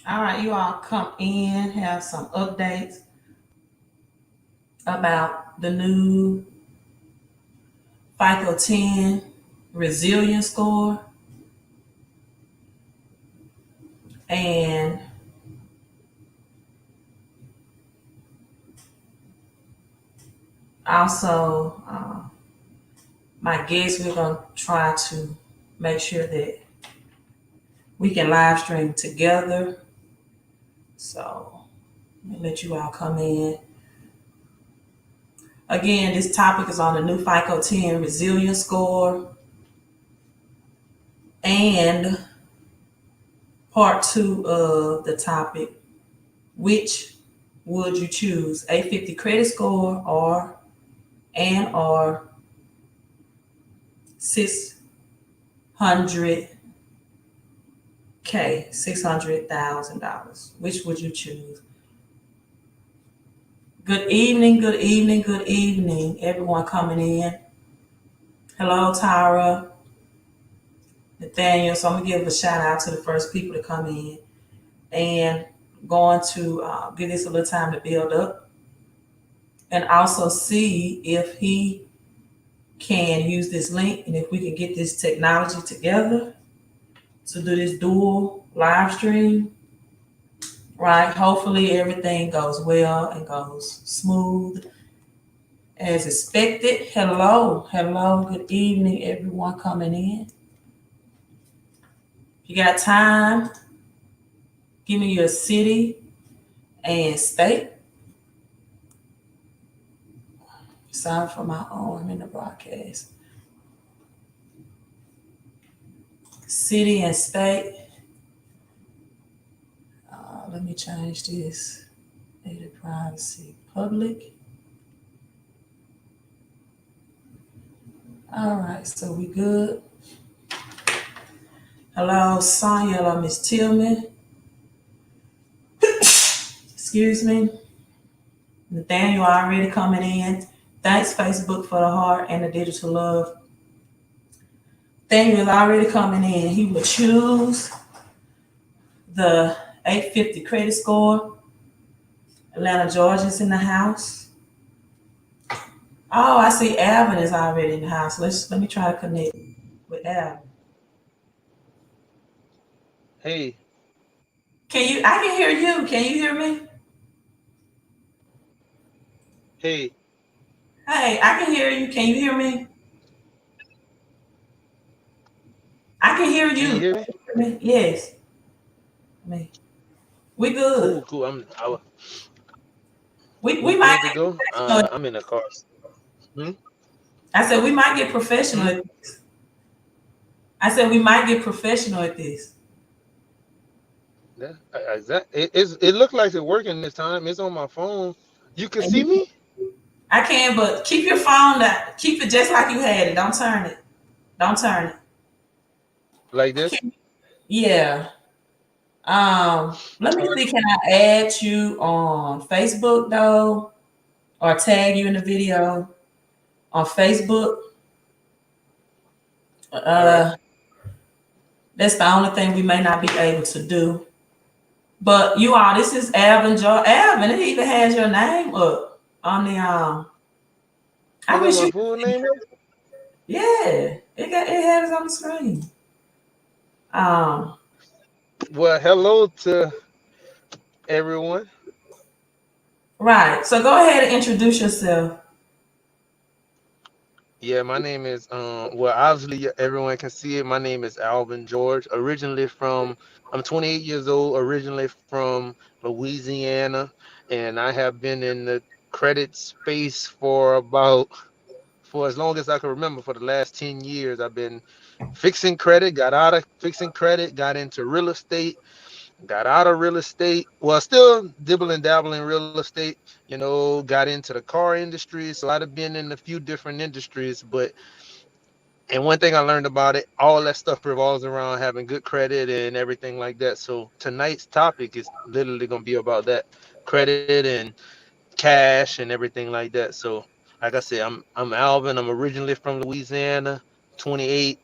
All right, you all come in, have some updates about the new FICO 10 resilience score. And also, my guests, we're going to try to make sure that we can live stream together. So, let me let you all come in. Again, this topic is on the new FICO 10 resilience score. And part two of the topic, which would you choose? 850 credit score or 600K, $600,000. Which would you choose? Good evening, good evening, good evening, everyone coming in. Hello, Tyra, Nathaniel. So I'm gonna give a shout out to the first people to come in, and going to give this a little time to build up, and also see if he can use this link and if we can get this technology together to do this dual live stream. Right. Hopefully everything goes well and goes smooth as expected. Hello, hello, good evening, everyone coming in. If you got time, give me your city and state. Sorry for my arm in the broadcast. City and state. Let me change this. Data privacy public. All right, so we good. Hello, Sonya. Hello, Miss Tillman. Excuse me. Nathaniel already coming in. Thanks, Facebook, for the heart and the digital love. Nathaniel is already coming in. He will choose the 850 credit score. Atlanta, Georgia's in the house. Oh, I see Alvin is already in the house. Let me try to connect with Alvin. Hey, Can you? I can hear you. Can you hear me? hey, Hey, I can hear you. Can you hear me? I can hear can you you. hear me? Yes. Me. We good. Cool, cool. We We might good to get go. professional. I'm in the car. Hmm? I said we might get professional Hmm? at this. I said we might get professional at this. Yeah, it looked like it's working this time. It's on my phone. You can And see me I can, but keep your phone down. Keep it just like you had it. Don't turn it. Don't turn it. like this. Yeah. Let me All right. see. Can I add you on Facebook though, or tag you in the video on Facebook? All right. Uh, that's the only thing we may not be able to do. But you all, this is Alvin George. Alvin, it even has your name up on the I Is that wish my you. full name? Yeah, it has it on the screen. Um, Well, hello to everyone. right. So go ahead and introduce yourself. Yeah, my name is well, obviously everyone can see it. My name is Alvin George. I'm 28 years old, originally from Louisiana, and I have been in the credit space for as long as I can remember. For the last 10 years, I've been fixing credit, got out of fixing credit, got into real estate, got out of real estate. Well, still dibble and dabble in real estate, got into the car industry. So I've been in a few different industries, and one thing I learned about it, all that stuff revolves around having good credit and everything like that. So tonight's topic is literally going to be about that credit and cash and everything like that. So, like I said, I'm Alvin. I'm originally from Louisiana, 28,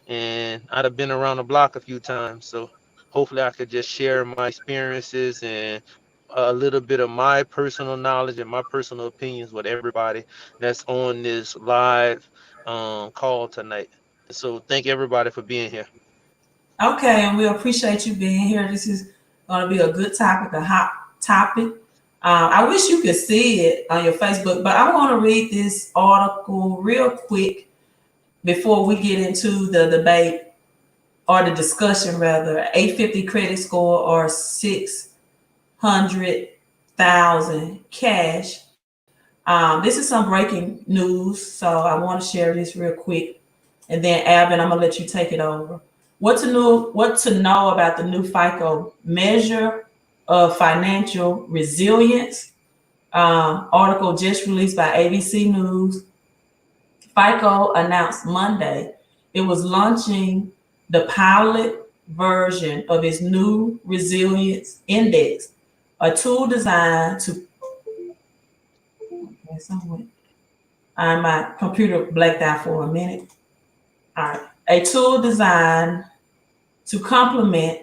and I'd have been around the block a few times. So, hopefully I could just share my experiences and a little bit of my personal knowledge and my personal opinions with everybody that's on this live call tonight. So thank everybody for being here. Okay, and we appreciate you being here. This is going to be a good topic, a hot topic. I wish you could see it on your Facebook, but I want to read this article real quick before we get into the debate or the discussion, rather. 850 credit score or 600,000 cash. This is some breaking news, so I want to share this real quick, and then Alvin, I'm gonna let you take it over. What to know about the new FICO measure of financial resilience? Article just released by ABC News. FICO announced Monday it was launching the pilot version of its new resilience index, a tool designed to. My computer blacked out for a minute. All right. A tool designed to complement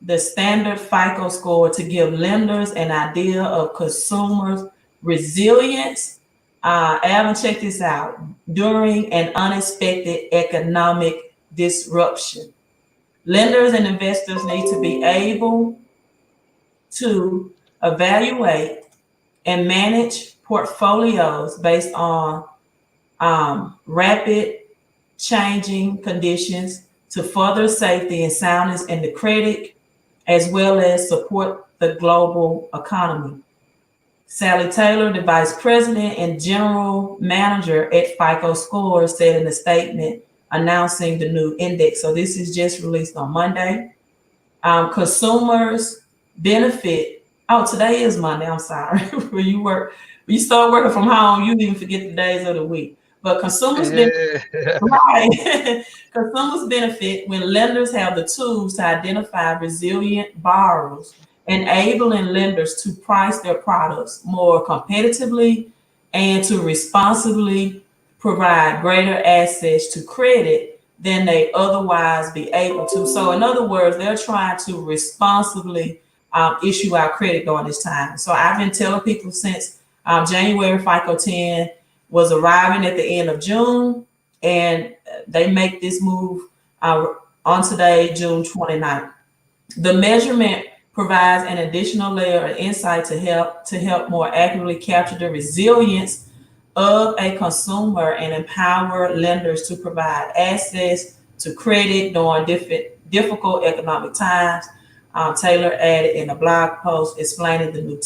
the standard FICO score to give lenders an idea of consumers' resilience. Alvin, check this out. During an unexpected economic disruption, lenders and investors need to be able to evaluate and manage portfolios based on rapid changing conditions to further safety and soundness in the credit, as well as support the global economy. Sally Taylor, the vice president and general manager at FICO Scores, said in a statement announcing the new index. So this is just released on Monday. Consumers benefit. Oh, today is Monday. I'm sorry. When you start working from home, you even forget the days of the week. But consumers benefit. Yeah. Right. Consumers benefit when lenders have the tools to identify resilient borrowers, enabling lenders to price their products more competitively and to responsibly provide greater access to credit than they otherwise be able to. So, in other words, they're trying to responsibly issue our credit during this time. So, I've been telling people since January FICO 10 was arriving at the end of June, and they make this move on today, June 29th. The measurement provides an additional layer of insight to help more accurately capture the resilience of a consumer and empower lenders to provide access to credit during difficult economic times. Taylor added in a blog post explaining the new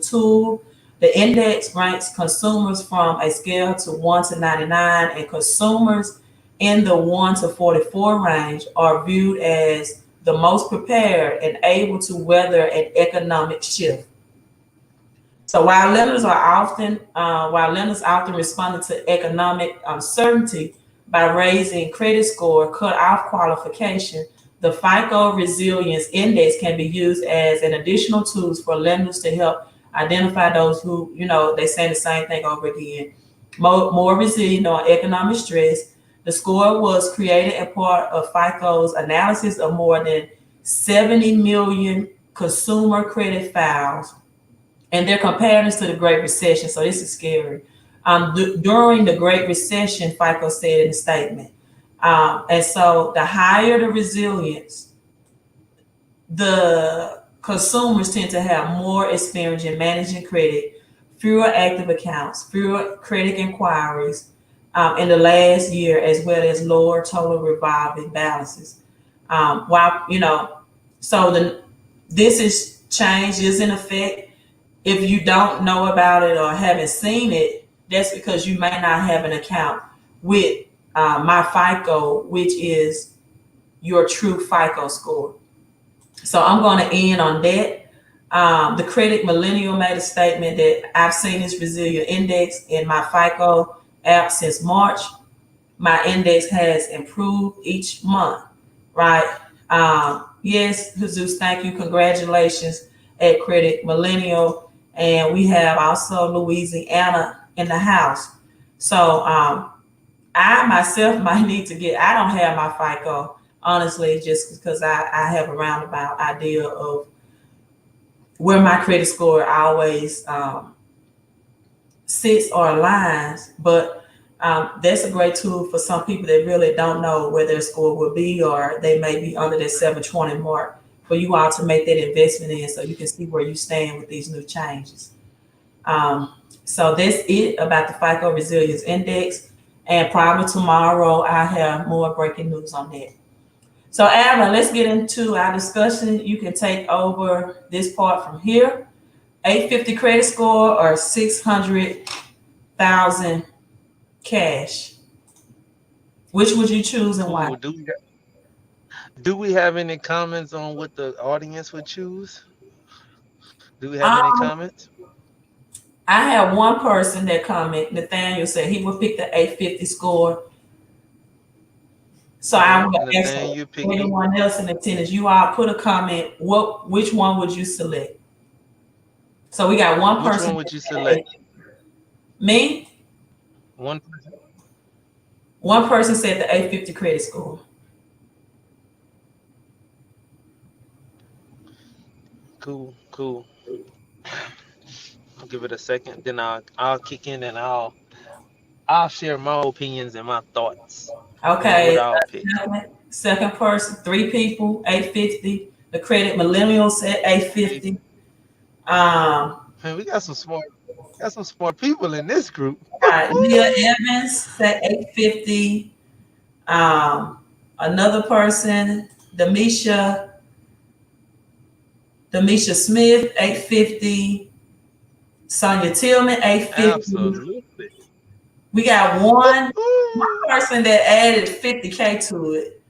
tool. The index ranks consumers from a scale to 1 to 99, and consumers in the 1 to 44 range are viewed as the most prepared and able to weather an economic shift. So while lenders often responded to economic uncertainty by raising credit score cut-off qualification, the FICO Resilience Index can be used as an additional tool for lenders to help identify those who, they say the same thing over again, more resilient on economic stress. The score was created as part of FICO's analysis of more than 70 million consumer credit files, and they're comparing this to the Great Recession. So this is scary. During the Great Recession, FICO said in a statement, and so the higher the resilience, the consumers tend to have more experience in managing credit, fewer active accounts, fewer credit inquiries in the last year, as well as lower total revolving balances. While so this is change is in effect. If you don't know about it or haven't seen it, that's because you may not have an account with my FICO, which is your true FICO score. So I'm going to end on that. The Credit Millennial made a statement that I've seen this resilient index in my FICO app since March. My index has improved each month, right? Yes, Jesus, thank you. Congratulations at Credit Millennial. And we have also Louisiana in the house. So I myself might need to I don't have my FICO honestly, just because I have a roundabout idea of where my credit score always sits or aligns. But that's a great tool for some people that really don't know where their score will be, or they may be under that 720 mark, for you all to make that investment in so you can see where you stand with these new changes. Um, so that's it about the FICO Resilience Index. And probably tomorrow I have more breaking news on that. So, Alvin, let's get into our discussion. You can take over this part from here. 850 credit score or 600,000 cash. Which would you choose and why? Cool. Do we have any comments on what the audience would choose? Do we have any Um, comments? I have one person that comment. Nathaniel said he would pick the 850 score. So I would ask Nathaniel, pick eight. anyone else in attendance. You all put a comment. Which one would you select? So we got one Which person one would that you said select? me. One. One person said the 850 credit score. Cool, cool. I'll give it a second, then I'll kick in and I'll share my opinions and my thoughts on what Okay. I'll pick. Second person, three people, 850. The credit millennials said Hey, 850. Um, man, we got some smart people in this group. Leah Evans said 850. Um, Another person, Demisha, Demisha Smith, 850. Sonia Tillman, 850. Absolutely. We got one person that added 50K to it.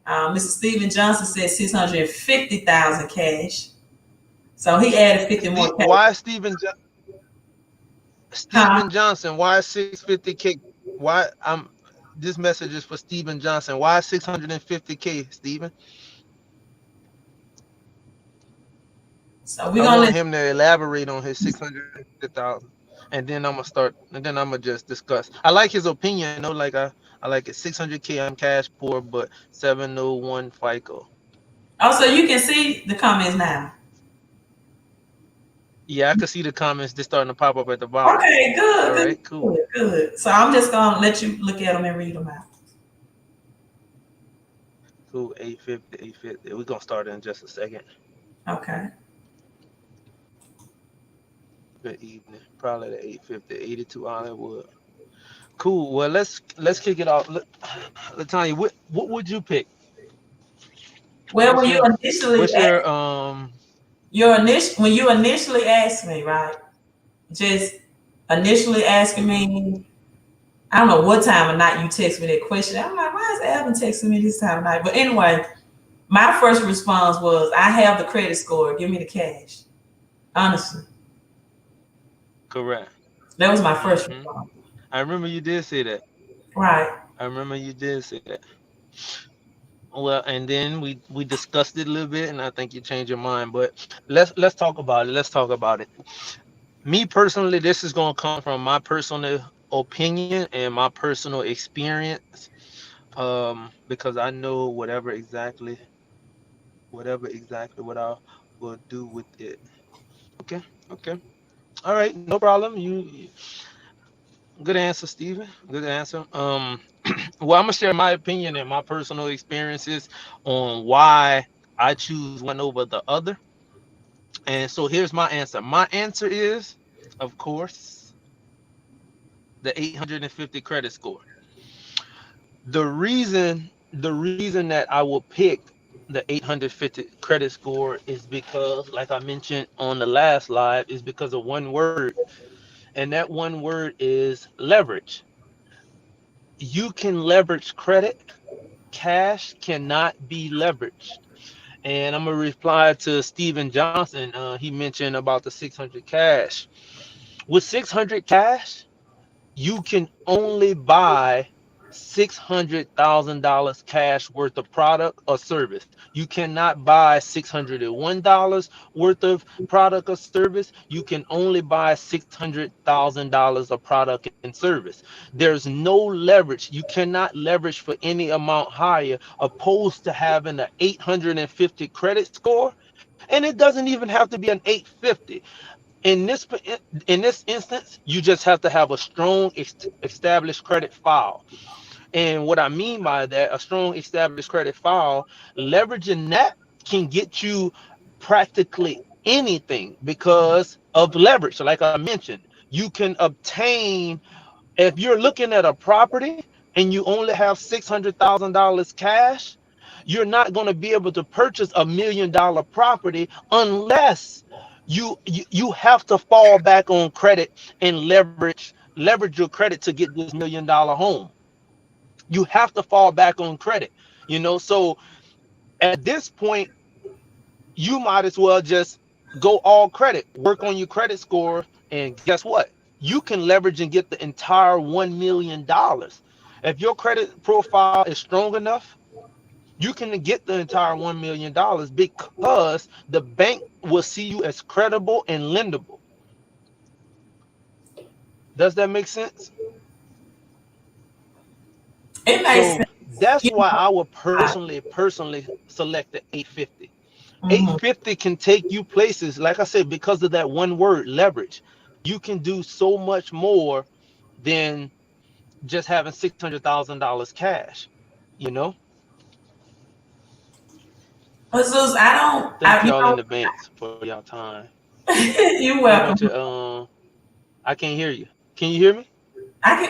Mr. Steven Johnson said 650,000 cash. So he added 50 more K. Why Huh? Stephen Johnson? Why 650K? Why I'm This message is for Stephen Johnson. Why 650K, Stephen? So we're I gonna want let him to elaborate on his 650,000, and then I'm gonna just discuss. I like his opinion, though. I like it. 600K. I'm cash poor, but 701 FICO. oh, so you can see the comments now. Yeah, I could see the comments just starting to pop up at the bottom. Okay, good, All good, right, cool, good, good. So I'm just gonna let you look at them and read them out. cool. 850, 850. We're gonna start in just a second. Okay. Good evening. Probably the 850, 82 Hollywood. Cool. Well, let's kick it off. Latanya, what would you pick? Well, What's when you your initially what's your um when you initially asked me, right? Just initially asking mhm. me, I don't know what time of night you text me that question. I'm like, why is Alvin texting me this time of night? But anyway, my first response was, I have the credit score. Give me the cash. Honestly, Correct. that was my first Hmm. response. I remember you did say that. Right. I remember you did say that. Well, and then we discussed it a little bit, and I think you changed your mind. But let's talk about it. Let's talk about it. Me personally, this is gonna come from my personal opinion and my personal experience. Because I know whatever exactly what I will do with it. Okay, okay, all right, no problem. Good answer, Steven. Good answer. Well, I'm gonna share my opinion and my personal experiences on why I choose one over the other. And so here's my answer. My answer is, of course, the 850 credit score. The reason that I will pick the 850 credit score is because, like I mentioned on the last live, is because of one word, and that one word is leverage. You can leverage credit. Cash cannot be leveraged. And I'm gonna reply to Steven Johnson. He mentioned about the 600 cash. With 600 cash, you can only buy $600,000 cash worth of product or service. You cannot buy $601 worth of product or service. You can only buy $600,000 of product and service. There's no leverage. You cannot leverage for any amount higher, opposed to having an 850 credit score. And it doesn't even have to be an 850. In this instance, you just have to have a strong established credit file. And what I mean by that, a strong established credit file, leveraging that can get you practically anything because of leverage. So like I mentioned, you can obtain, if you're looking at a property and you only have $600,000 cash, you're not going to be able to purchase $1 million property unless you have to fall back on credit and leverage your credit to get this $1 million home. You have to fall back on credit, so at this point you might as well just go all credit, work on your credit score, and guess what, you can leverage and get the entire $1 million. If your credit profile is strong enough, you can get the entire $1 million because the bank will see you as credible and lendable. Does that make sense? It makes So sense. that's You why I would know, personally select the 850. mhm. 850 can take you places, like I said, because of that one word, leverage. You can do so much more than just having $600,000 cash. You know, Jesus, I don't. thank y'all in advance for y'all time. You're How about welcome. you? I can't hear you. Can you hear me?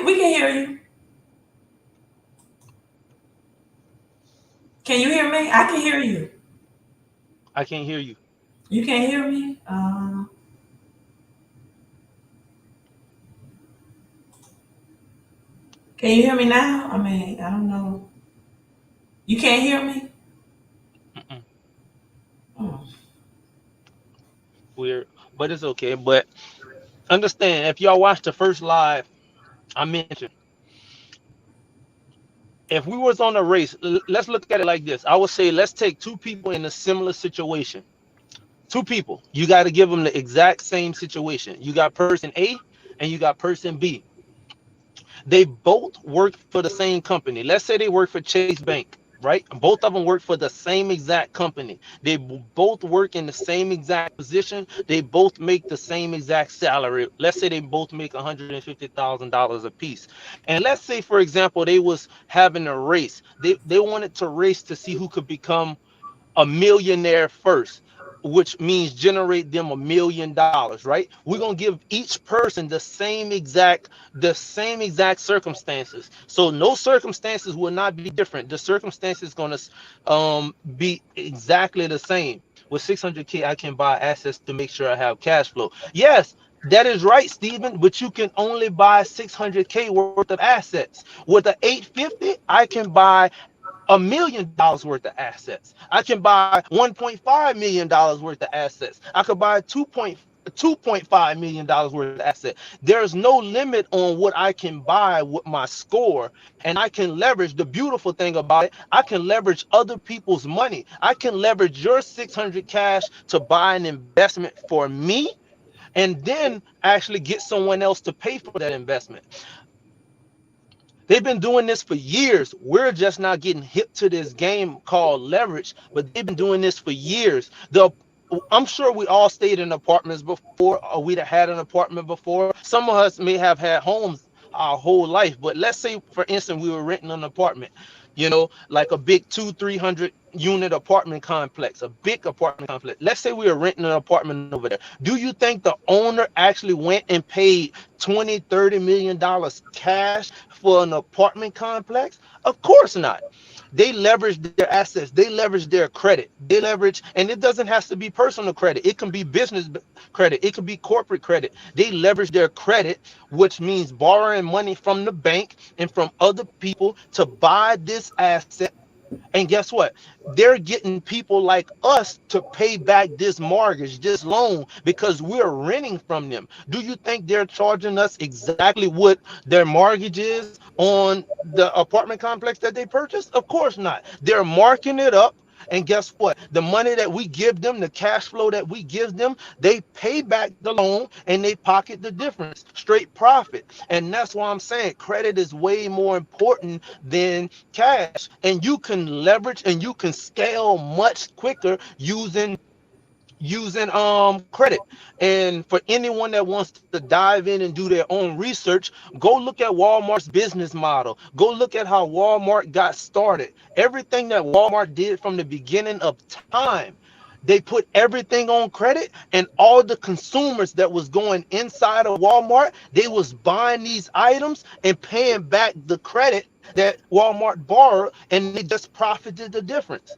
We can hear you. Can you hear me? I can hear you. I can't hear you. You can't hear me. Can you hear me now? I mean, I don't know. You can't hear me. Mm-mm. Hmm. Weird, but it's okay. But understand, if y'all watched the first live, I mentioned, if we was on a race, let's look at it like this. I would say let's take two people in a similar situation. Two people, you got to give them the exact same situation. You got person A and you got person B. They both work for the same company. Let's say they work for Chase Bank, right? Both of them work for the same exact company. They both work in the same exact position. They both make the same exact salary. Let's say they both make $150,000 a piece. And let's say, for example, they was having a race. They wanted to race to see who could become a millionaire first, which means generate them $1 million, right? We're gonna give each person the same exact circumstances. So no circumstances will not be different. The circumstances gonna be exactly the same. With 600K, I can buy assets to make sure I have cash flow. Yes, that is right, Stephen, but you can only buy 600K worth of assets. With the 850, I can buy $1 million worth of assets. I can buy $1.5 million worth of assets. I could buy $2.5 million worth of assets. There's no limit on what I can buy with my score, and I can leverage. The beautiful thing about it, I can leverage other people's money. I can leverage your 600 cash to buy an investment for me, and then actually get someone else to pay for that investment. They've been doing this for years. We're just not getting hip to this game called leverage, but they've been doing this for years. I'm sure we all stayed in apartments before, or we'd have had an apartment before. Some of us may have had homes our whole life, but let's say, for instance, we were renting an apartment, like a big 200-300 unit apartment complex, a big apartment complex. Let's say we were renting an apartment over there. Do you think the owner actually went and paid 20-30 million dollars cash for an apartment complex? Of course not. They leverage their assets, they leverage their credit, they leverage, and it doesn't have to be personal credit, it can be business credit, it can be corporate credit. They leverage their credit, which means borrowing money from the bank and from other people to buy this asset, And guess what? They're getting people like us to pay back this mortgage, this loan, because we're renting from them. Do you think they're charging us exactly what their mortgage is on the apartment complex that they purchased? Of course not. They're marking it up. And guess what? The money that we give them, the cash flow that we give them, they pay back the loan and they pocket the difference, straight profit. And that's why I'm saying credit is way more important than cash, and you can leverage and you can scale much quicker using credit. And for anyone that wants to dive in and do their own research, go look at Walmart's business model. Go look at how Walmart got started. Everything that Walmart did from the beginning of time, they put everything on credit, and all the consumers that was going inside of Walmart, they was buying these items and paying back the credit that Walmart borrowed, and they just profited the difference.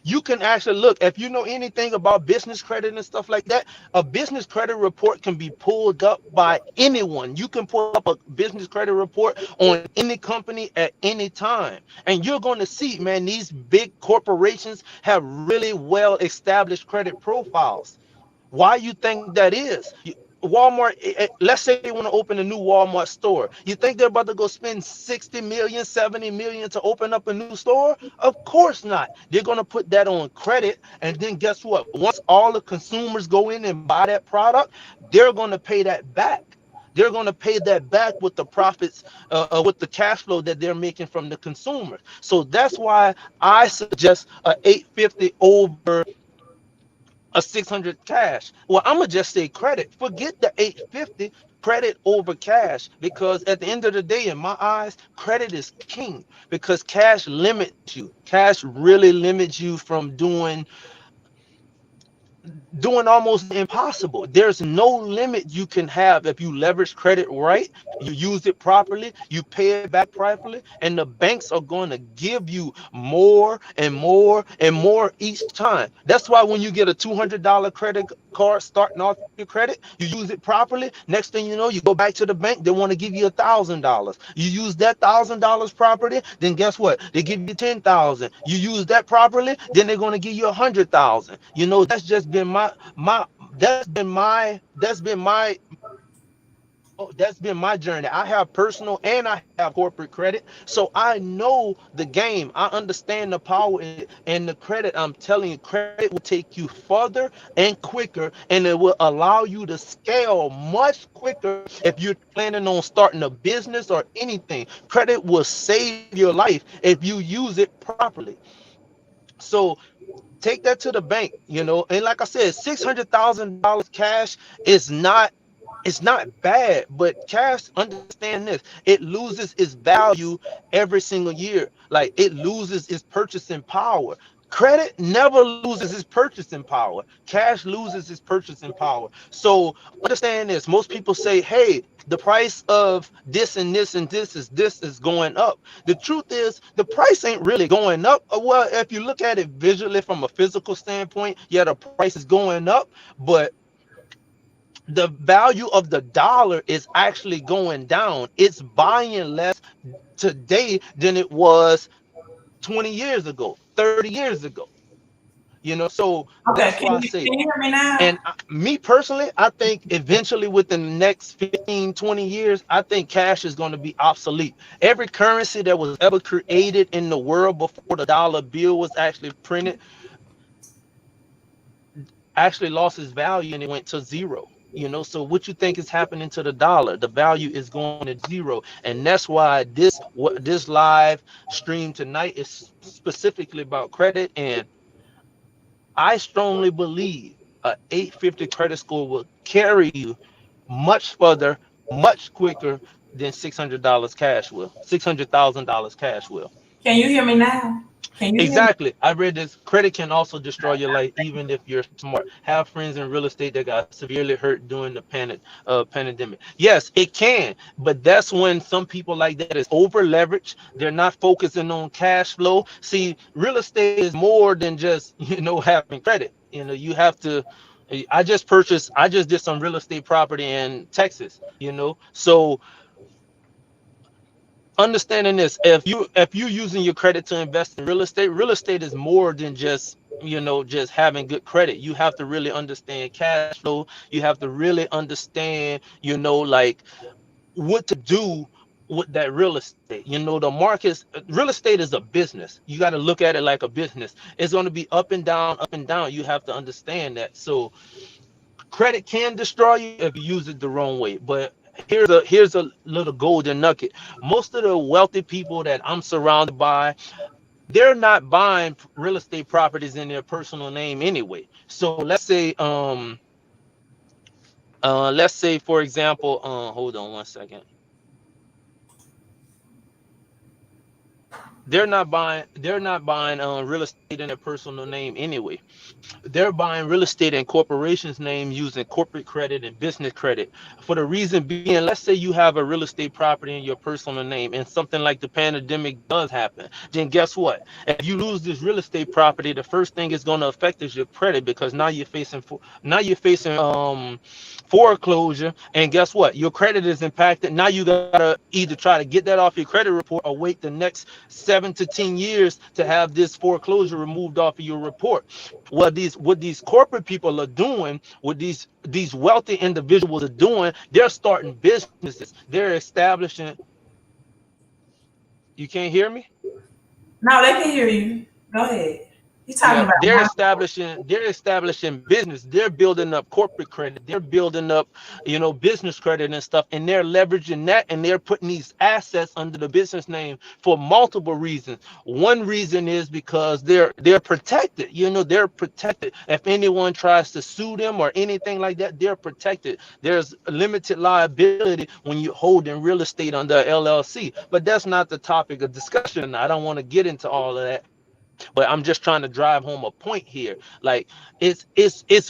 You can actually look, if you know anything about business credit and stuff like that, a business credit report can be pulled up by anyone. You can pull up a business credit report on any company at any time, and you're going to see, man, these big corporations have really well established credit profiles. Why you think that is? Walmart, let's say they want to open a new Walmart store. You think they're about to go spend 60 million, 70 million to open up a new store? Of course not. They're going to put that on credit. And then guess what? Once all the consumers go in and buy that product, they're going to pay that back. They're going to pay that back with the profits, with the cash flow that they're making from the consumer. So that's why I suggest a 850 over a 600 cash. Well, I'm gonna just say credit. Forget the 850, credit over cash, because at the end of the day, in my eyes, credit is king, because cash limits you. Cash really limits you from doing almost the impossible. There's no limit you can have if you leverage credit right, you use it properly, you pay it back properly, and the banks are going to give you more and more and more each time. That's why when you get a $200 credit card starting off your credit, you use it properly. Next thing you know, you go back to the bank, they want to give you $1,000. You use that $1,000 properly, then guess what? They give you 10,000. You use that properly, then they're going to give you 100,000. You know, that's just been my that's been my journey. I have personal and I have corporate credit. So I know the game. I understand the power in it. And the credit, I'm telling you, credit will take you further and quicker, and it will allow you to scale much quicker if you're planning on starting a business or anything. Credit will save your life if you use it properly. So take that to the bank, you know. And like I said, $600,000 cash is not, it's not bad, but cash, understand this, it loses its value every single year. Like, it loses its purchasing power. Credit never loses its purchasing power. Cash loses its purchasing power. So understand this. Most people say, hey, the price of this and this and this is going up. The truth is, the price ain't really going up. Well, if you look at it visually from a physical standpoint, yeah, the price is going up, but the value of the dollar is actually going down. It's buying less today than it was 20 years ago, 30 years ago. You know, so Okay, that's why I say, can you hear me now? and me personally, I think eventually within the next 15, 20 years, I think cash is going to be obsolete. Every currency that was ever created in the world before the dollar bill was actually printed actually lost its value and it went to zero. You know, so what you think is happening to the dollar? The value is going to zero, and that's why this live stream tonight is specifically about credit. And I strongly believe a 850 credit score will carry you much further, much quicker than $600 cash will. $600,000 cash will. Can you hear me now? Can you hear me? Exactly. I read this. Credit can also destroy your life, even if you're smart. Have friends in real estate that got severely hurt during the pandemic. Yes, it can, but that's when some people like that is over leveraged. They're not focusing on cash flow. See, real estate is more than just having credit. You know, you have to. I just did some real estate property in Texas. So understanding this, if you using your credit to invest in real estate is more than just, just having good credit. You have to really understand cash flow. You have to really understand, like what to do with that real estate. The markets, real estate is a business. You got to look at it like a business. It's going to be up and down, up and down. You have to understand that. So credit can destroy you if you use it the wrong way. But here's a little golden nugget. Most of the wealthy people that I'm surrounded by, they're not buying real estate properties in their personal name anyway. So let's say for example, hold on one second. They're not buying real estate in their personal name anyway. They're buying real estate in corporations' name using corporate credit and business credit. For the reason being, let's say you have a real estate property in your personal name and something like the pandemic does happen, then guess what? If you lose this real estate property, the first thing it's going to affect is your credit, because now you're facing foreclosure, and guess what? Your credit is impacted. Now you gotta either try to get that off your credit report or wait the next 7 to 10 years to have this foreclosure removed off of your report. What these corporate people are doing, what these wealthy individuals are doing, they're starting businesses. They're establishing. You can't hear me? No, they can hear you. Go ahead. You talking Yeah, about they're establishing business. They're building up corporate credit. They're building up, business credit and stuff, and they're leveraging that, and they're putting these assets under the business name for multiple reasons. One reason is because they're protected. They're protected. If anyone tries to sue them or anything like that, they're protected. There's limited liability when you hold in real estate under LLC. But that's not the topic of discussion. I don't want to get into all of that, but I'm just trying to drive home a point here. Like, it's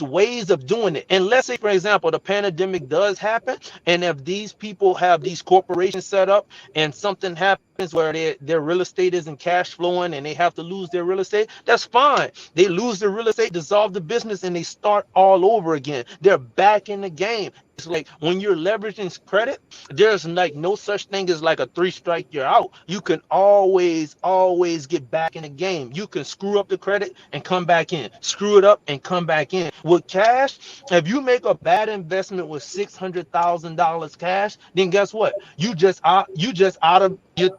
ways of doing it. And let's say, for example, the pandemic does happen, and if these people have these corporations set up and something happens where their real estate isn't cash flowing and they have to lose their real estate, that's fine. They lose the real estate, dissolve the business, and they start all over again. They're back in the game. It's like when you're leveraging credit, there's like no such thing as like a three strike you're out. You can always get back in the game. You can screw up the credit and come back in, screw it up and come back in. With cash, if you make a bad investment with $600,000 cash, then guess what? You just out of your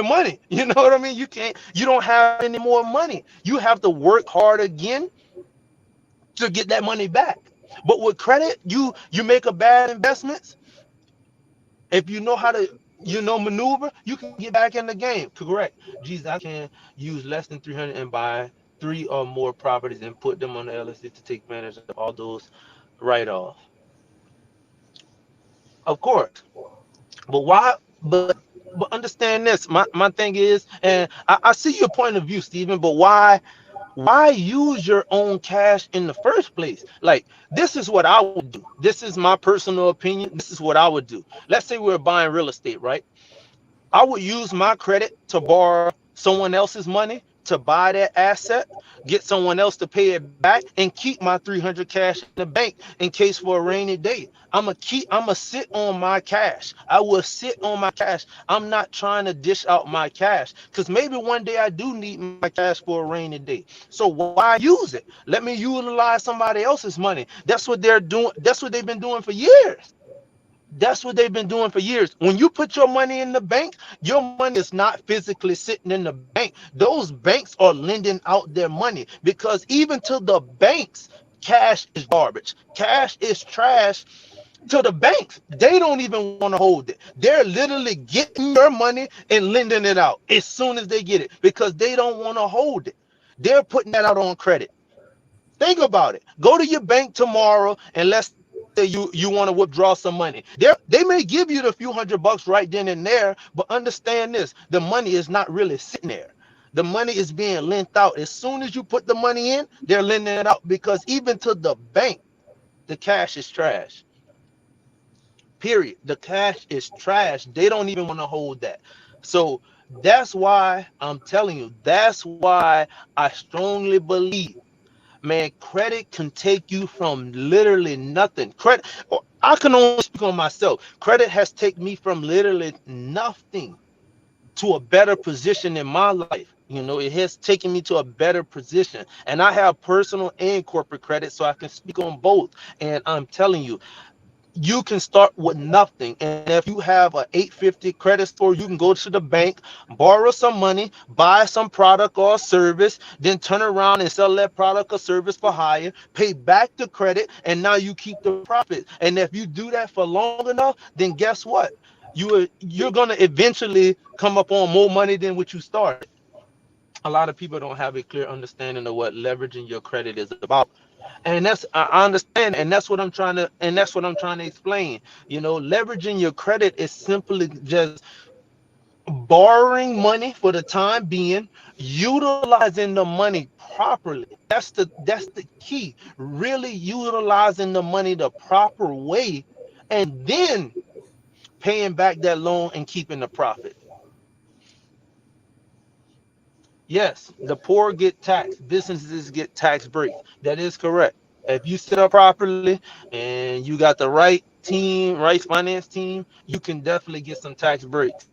money. You know what I mean? You don't have any more money. You have to work hard again to get that money back. But with credit, you make a bad investment. If you know how to, maneuver, you can get back in the game. Correct. Jesus, I can use less than 300 and buy three or more properties and put them on the LLC to take advantage of all those write-offs. Of course. But why? But understand this. My thing is, and I see your point of view, Stephen. But why use your own cash in the first place? Like, this is what I would do. This is my personal opinion. This is what I would do. Let's say we're buying real estate, right? I would use my credit to borrow someone else's money to buy that asset, get someone else to pay it back, and keep my 300 cash in the bank in case for a rainy day. I'm gonna sit on my cash. I will sit on my cash. I'm not trying to dish out my cash, because maybe one day I do need my cash for a rainy day. So why use it? Let me utilize somebody else's money. That's what they're doing. That's what they've been doing for years. That's what they've been doing for years. When you put your money in the bank, your money is not physically sitting in the bank. Those banks are lending out their money, because even to the banks, cash is garbage. Cash is trash to the banks. They don't even want to hold it. They're literally getting your money and lending it out as soon as they get it, because they don't want to hold it. They're putting that out on credit. Think about it. Go to your bank tomorrow and let's say you want to withdraw some money. They may give you the few $100 right then and there, but understand this: the money is not really sitting there. The money is being lent out. As soon as you put the money in, they're lending it out, because even to the bank, the cash is trash. Period. The cash is trash. They don't even want to hold that. So that's why I'm telling you, that's why I strongly believe Man, credit can take you from literally nothing. Credit, I can only speak on myself. Credit has taken me from literally nothing to a better position in my life. You know, it has taken me to a better position. And I have personal and corporate credit, so I can speak on both. And I'm telling you, you can start with nothing. And if you have an 850 credit score, you can go to the bank, borrow some money, buy some product or service, then turn around and sell that product or service for higher, pay back the credit, and now you keep the profit. And if you do that for long enough, then guess what? You're gonna eventually come up on more money than what you started. A lot of people don't have a clear understanding of what leveraging your credit is about. And that's, I understand, and that's what I'm trying to explain. You know, leveraging your credit is simply just borrowing money for the time being, utilizing the money properly. That's the key. Really utilizing the money the proper way, and then paying back that loan and keeping the profit. Yes, the poor get taxed, businesses get tax breaks. That is correct. If you set up properly and you got the right team, right finance team, you can definitely get some tax breaks.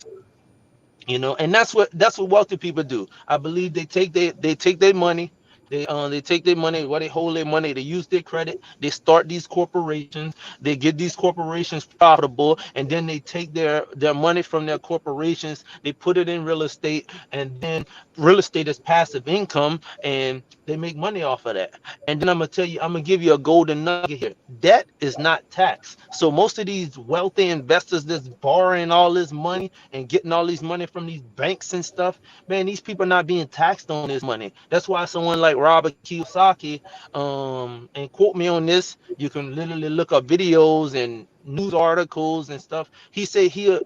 You know, and that's what wealthy people do. I believe they take their money, they take their money, where they hold their money, they use their credit, they start these corporations, they get these corporations profitable, and then they take their money from their corporations, they put it in real estate, and then real estate is passive income, and they make money off of that. And then I'm gonna give you a golden nugget here. Debt is not tax. So most of these wealthy investors that's borrowing all this money and getting all these money from these banks and stuff, man, these people are not being taxed on this money. That's why someone like Robert Kiyosaki, and quote me on this, you can literally look up videos and news articles and stuff. He said he'll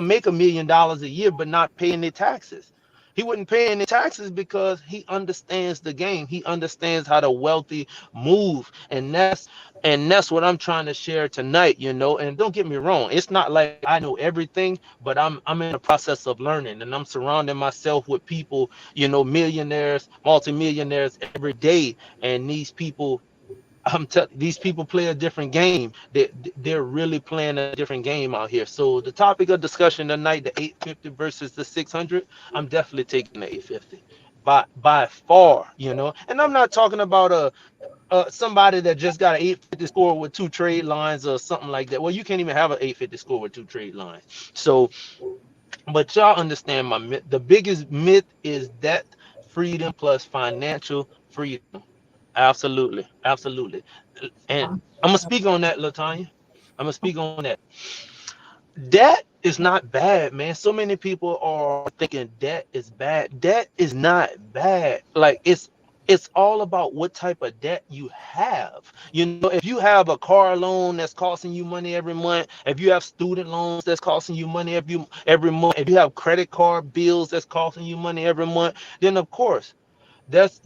make $1 million a year, but not pay any taxes. He wouldn't pay any taxes because he understands the game. He understands how the wealthy move, and that's what I'm trying to share tonight. You know, and don't get me wrong, it's not like I know everything, but I'm in the process of learning, and I'm surrounding myself with people, millionaires, multimillionaires every day, and these people play a different game. They're really playing a different game out here. So the topic of discussion tonight, the 850 versus the 600, I'm definitely taking the 850 by far. And I'm not talking about somebody that just got an 850 score with two trade lines or something like that. Well, you can't even have an 850 score with two trade lines. So, but y'all understand my myth. The biggest myth is debt freedom plus financial freedom. Absolutely, absolutely. And I'm gonna speak on that, Latanya. I'm gonna speak on that. Debt is not bad, man. So many people are thinking debt is bad. Debt is not bad. Like it's all about what type of debt you have. If you have a car loan that's costing you money every month, if you have student loans that's costing you money every month, if you have credit card bills that's costing you money every month, then of course that's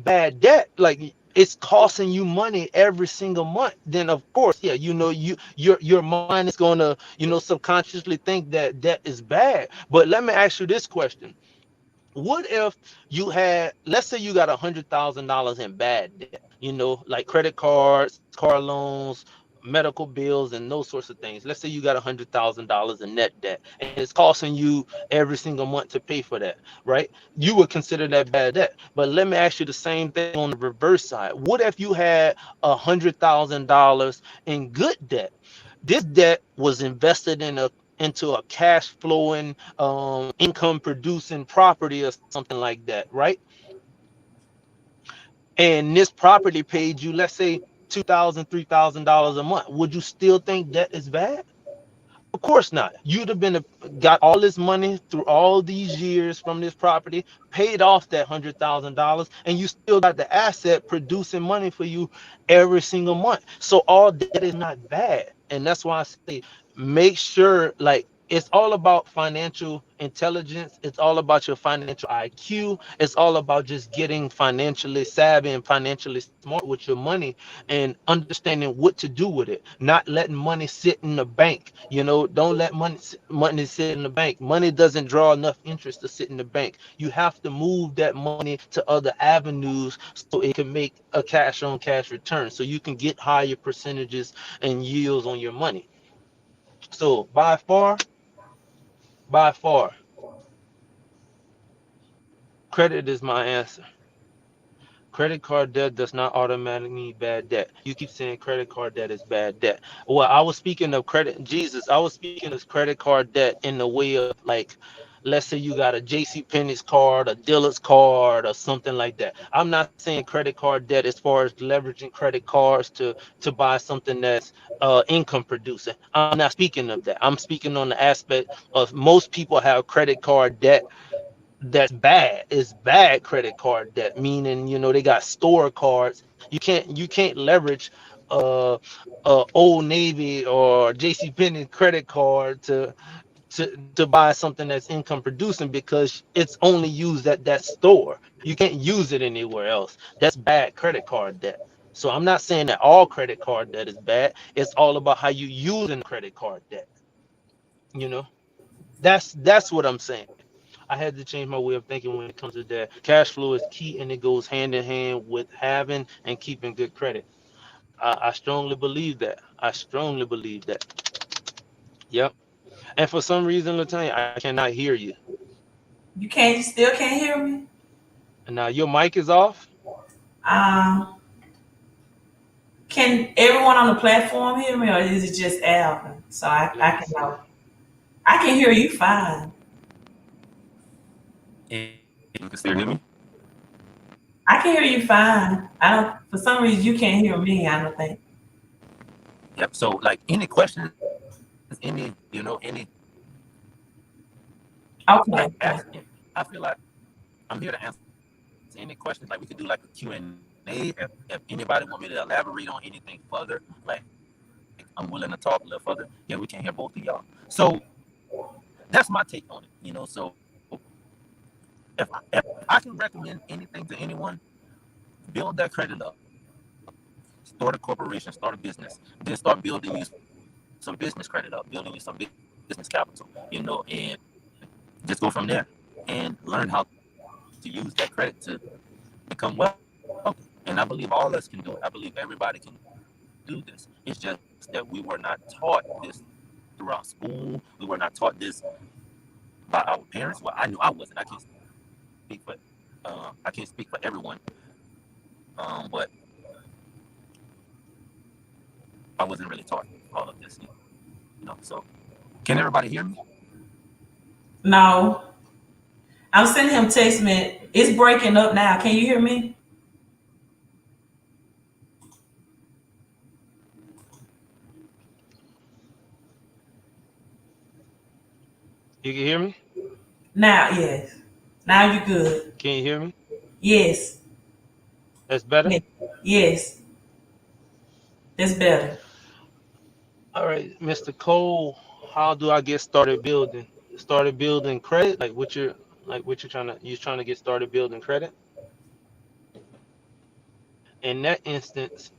bad debt. Like it's costing you money every single month. Then of course, yeah, your mind is gonna subconsciously think that debt is bad. But let me ask you this question: what if you had, let's say you got $100,000 in bad debt, like credit cards, car loans, medical bills, and those sorts of things. Let's say you got $100,000 in net debt, and it's costing you every single month to pay for that, right? You would consider that bad debt. But let me ask you the same thing on the reverse side. What if you had $100,000 in good debt? This debt was invested into a cash flowing, income producing property or something like that, right? And this property paid you, let's say, $2,000, $3,000 a month. Would you still think debt is bad? Of course not. You'd have got all this money through all these years from this property, paid off that $100,000, and you still got the asset producing money for you every single month. So all debt is not bad, and that's why I say make sure, like, It's all about financial intelligence. It's all about your financial IQ. It's all about just getting financially savvy and financially smart with your money and understanding what to do with it. Not letting money sit in the bank. Don't let money sit in the bank. Money doesn't draw enough interest to sit in the bank. You have to move that money to other avenues so it can make a cash on cash return so you can get higher percentages and yields on your money. So by far, credit is my answer. Credit card debt does not automatically mean bad debt. You keep saying credit card debt is bad debt. Well, I was speaking of credit, Jesus. I was speaking of credit card debt in the way of like, let's say you got a J.C. Penney's card, a dealer's card, or something like that. I'm not saying credit card debt as far as leveraging credit cards to buy something that's income producing. I'm not speaking of that. I'm speaking on the aspect of most people have credit card debt that's bad. It's bad credit card debt, meaning they got store cards. You can't leverage uh Old Navy or JC Penney credit card to buy something that's income producing because it's only used at that store. You can't use it anywhere else. That's bad credit card debt. So I'm not saying that all credit card debt is bad. It's all about how you using credit card debt. You know, that's what I'm saying. I had to change my way of thinking when it comes to that. Cash flow is key and it goes hand in hand with having and keeping good credit. I strongly believe that. I strongly believe that. Yep. And for some reason, Latanya, I cannot hear you. You still can't hear me? And now your mic is off. Um, can everyone on the platform hear me, or is it just Alvin? So I Let can me know. see. I can hear you fine. And you can still hear me. I can hear you fine. I don't. For some reason, you can't hear me. I don't think. Yep. So like any questions, any Okay. like Okay. ask. I feel like I'm here to answer any questions. Like we could do like a Q&A if anybody want me to elaborate on anything further. Like I'm willing to talk a little further. Yeah, we can hear both of y'all. So that's my take on it. So if I can recommend anything to anyone, build that credit up. Start a corporation, start a business, then start building you some business credit up, building you some business capital, and just go from there and learn how to use that credit to become wealthy. And I believe all of us can do it. I believe everybody can do this. It's just that we were not taught this throughout school. We were not taught this by our parents. Well, I knew I wasn't. I can't speak for I can't speak for everyone. But I wasn't really taught all of this. So can everybody hear me? No, I'm sending him text me. It's breaking up now. Can you hear me? You can hear me? Now, yes. Now you good. Can you hear me? Yes. That's better? Yes. Yes. That's better. All right, Mr. Cole, how do I get started building? Started building credit? Like what you're trying to get started building credit? In that instance,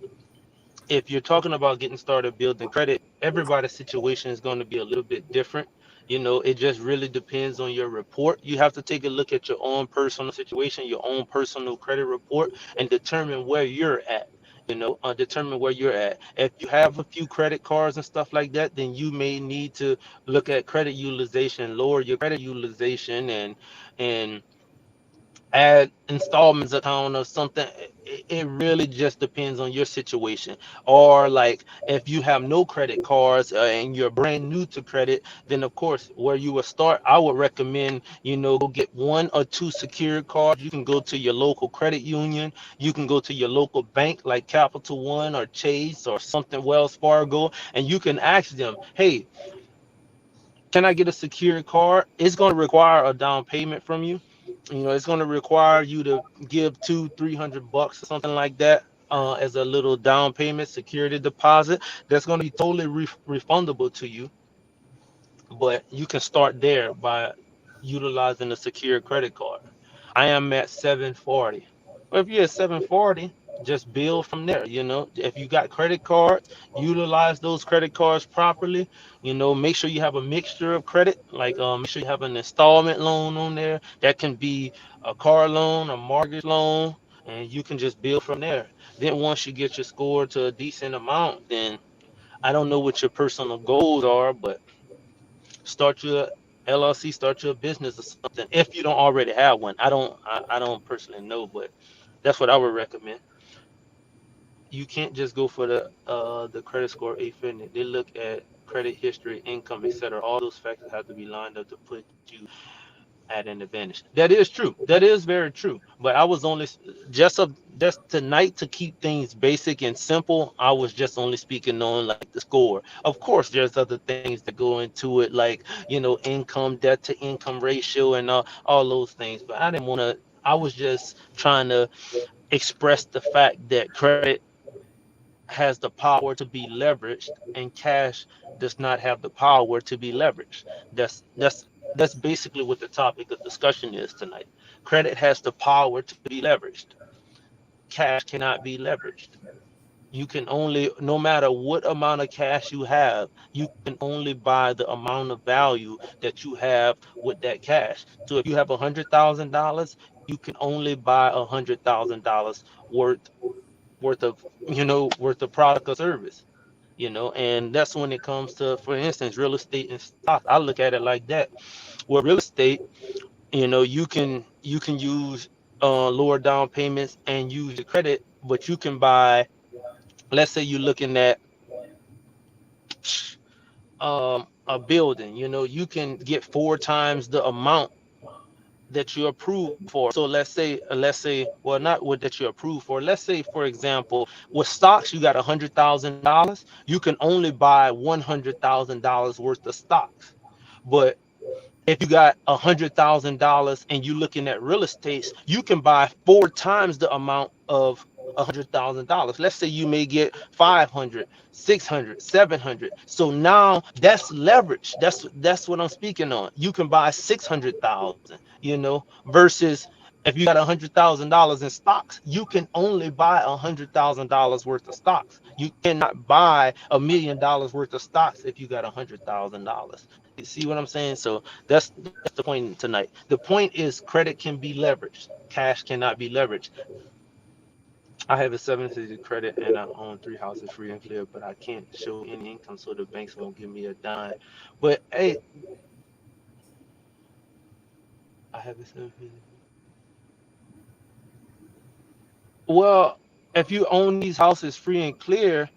if you're talking about getting started building credit, everybody's situation is going to be a little bit different. It just really depends on your report. You have to take a look at your own personal situation, your own personal credit report, and determine where you're at. Determine where you're at. If you have a few credit cards and stuff like that, then you may need to look at credit utilization, lower your credit utilization, and add installments account or something. It really just depends on your situation. Or like if you have no credit cards and you're brand new to credit, then of course where you would start, I would recommend go get one or two secured cards. You can go to your local credit union, you can go to your local bank like Capital One or Chase or something, Wells Fargo, and you can ask them, hey, can I get a secured card? It's going to require a down payment from you. It's going to require you to give 200-300 bucks or something like that as a little down payment security deposit. That's going to be totally refundable to you. but you can start there by utilizing a secure credit card. I am at 740. Well, if you're at 740, just build from there. If you got credit cards, utilize those credit cards properly. Make sure you have a mixture of credit, like make sure you have an installment loan on there. That can be a car loan, a mortgage loan, and you can just build from there. Then once you get your score to a decent amount, then I don't know what your personal goals are, but start your LLC, start your business or something if you don't already have one. I don't personally know, but that's what I would recommend. You can't just go for the credit score 850. They look at credit history, income, etc. All those factors have to be lined up to put you at an advantage. That is true. That is very true. But I was only just tonight, to keep things basic and simple. I was just only speaking on like the score. Of course, there's other things that go into it, like income, debt to income ratio, and all those things. But I didn't want to. I was just trying to express the fact that credit has the power to be leveraged and cash does not have the power to be leveraged. That's basically what the topic of discussion is tonight. Credit has the power to be leveraged. Cash cannot be leveraged. You can only, no matter what amount of cash you have, you can only buy the amount of value that you have with that cash. So if you have $100,000, you can only buy $100,000 worth worth of product or service. And that's when it comes to, for instance, real estate and stocks. I look at it like that. With real estate, you can use lower down payments and use your credit, but you can buy, let's say you're looking at a building. You can get four times the amount that you approve for. So let's say, well, not what that you approve for. Let's say, for example, with stocks, you got $100,000. You can only buy $100,000 worth of stocks. But if you got $100,000 and you're looking at real estate, you can buy four times the amount of $100,000. Let's say you may get 500, 600, 700. So now that's leverage. That's what I'm speaking on. You can buy 600,000, versus if you got $100,000 in stocks, you can only buy $100,000 worth of stocks. You cannot buy $1 million worth of stocks if you got $100,000. You see what I'm saying? So that's the point tonight. The point is credit can be leveraged. Cash cannot be leveraged. I have a 760 credit and I own three houses free and clear, but I can't show any income, so the banks won't give me a dime. But hey, I have a 750. Well, if you own these houses free and clear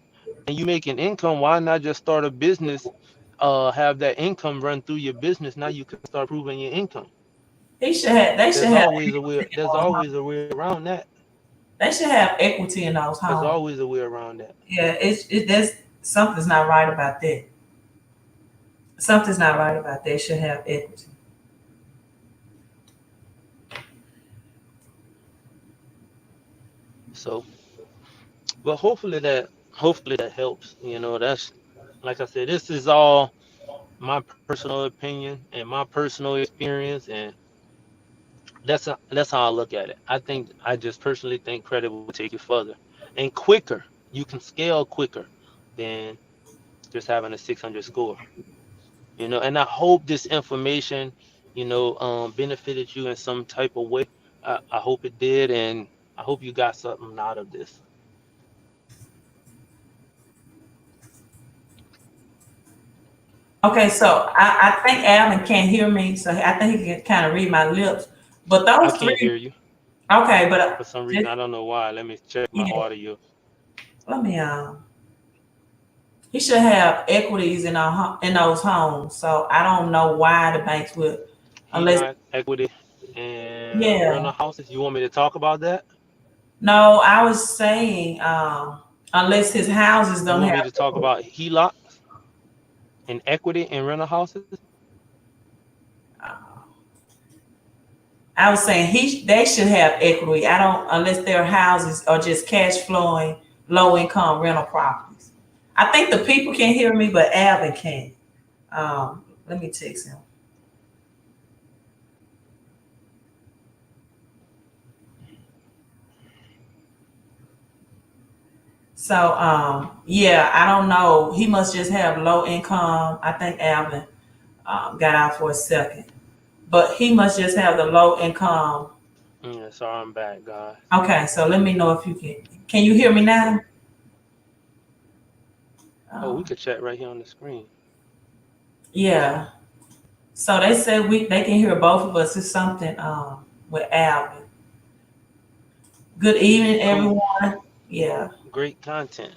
and you make an income, why not just start a business? Have that income run through your business. Now you can start proving your income. He should have. They should There's have always a way. equity in There's those always homes. a way around that. They should have equity in those There's homes. always a way around that. Yeah, there's something's not right about that. Something's not right about that. They should have equity. So, but hopefully that helps. That's, like I said, this is all my personal opinion and my personal experience, and that's how I look at it. I just personally think credit will take you further and quicker. You can scale quicker than just having a 600 score. And I hope this information, benefited you in some type of way. I hope it did, and I hope you got something out of this. Okay, so I think Alvin can't hear me, so I think he can kind of read my lips. But I those can't three, hear you okay, but for some reason. just I don't know why. Let me check my yeah, audio. let me he should have equities in in those homes. So I don't know why the banks would, He unless got equity and yeah. rental houses. You want me to talk about that? No, I was saying unless his houses You don't want me have to talk equity. about HELOCs and equity and rental houses? Uh, I was saying they should have equity. I don't unless their houses are just cash flowing, low income rental properties. I think the people can hear me, but Alvin can't. Um, Let me text him. So yeah, I don't know. He must just have low income. I think Alvin got out for a second, but he must just have the low income. Yeah, sorry, I'm back, guys. Okay, so let me know if you can. Can you hear me now? Oh, we Um, could chat right here on the screen. yeah. So they said they can hear both of us. It's something with Alvin. Good evening, Cool. everyone. Yeah. Great content.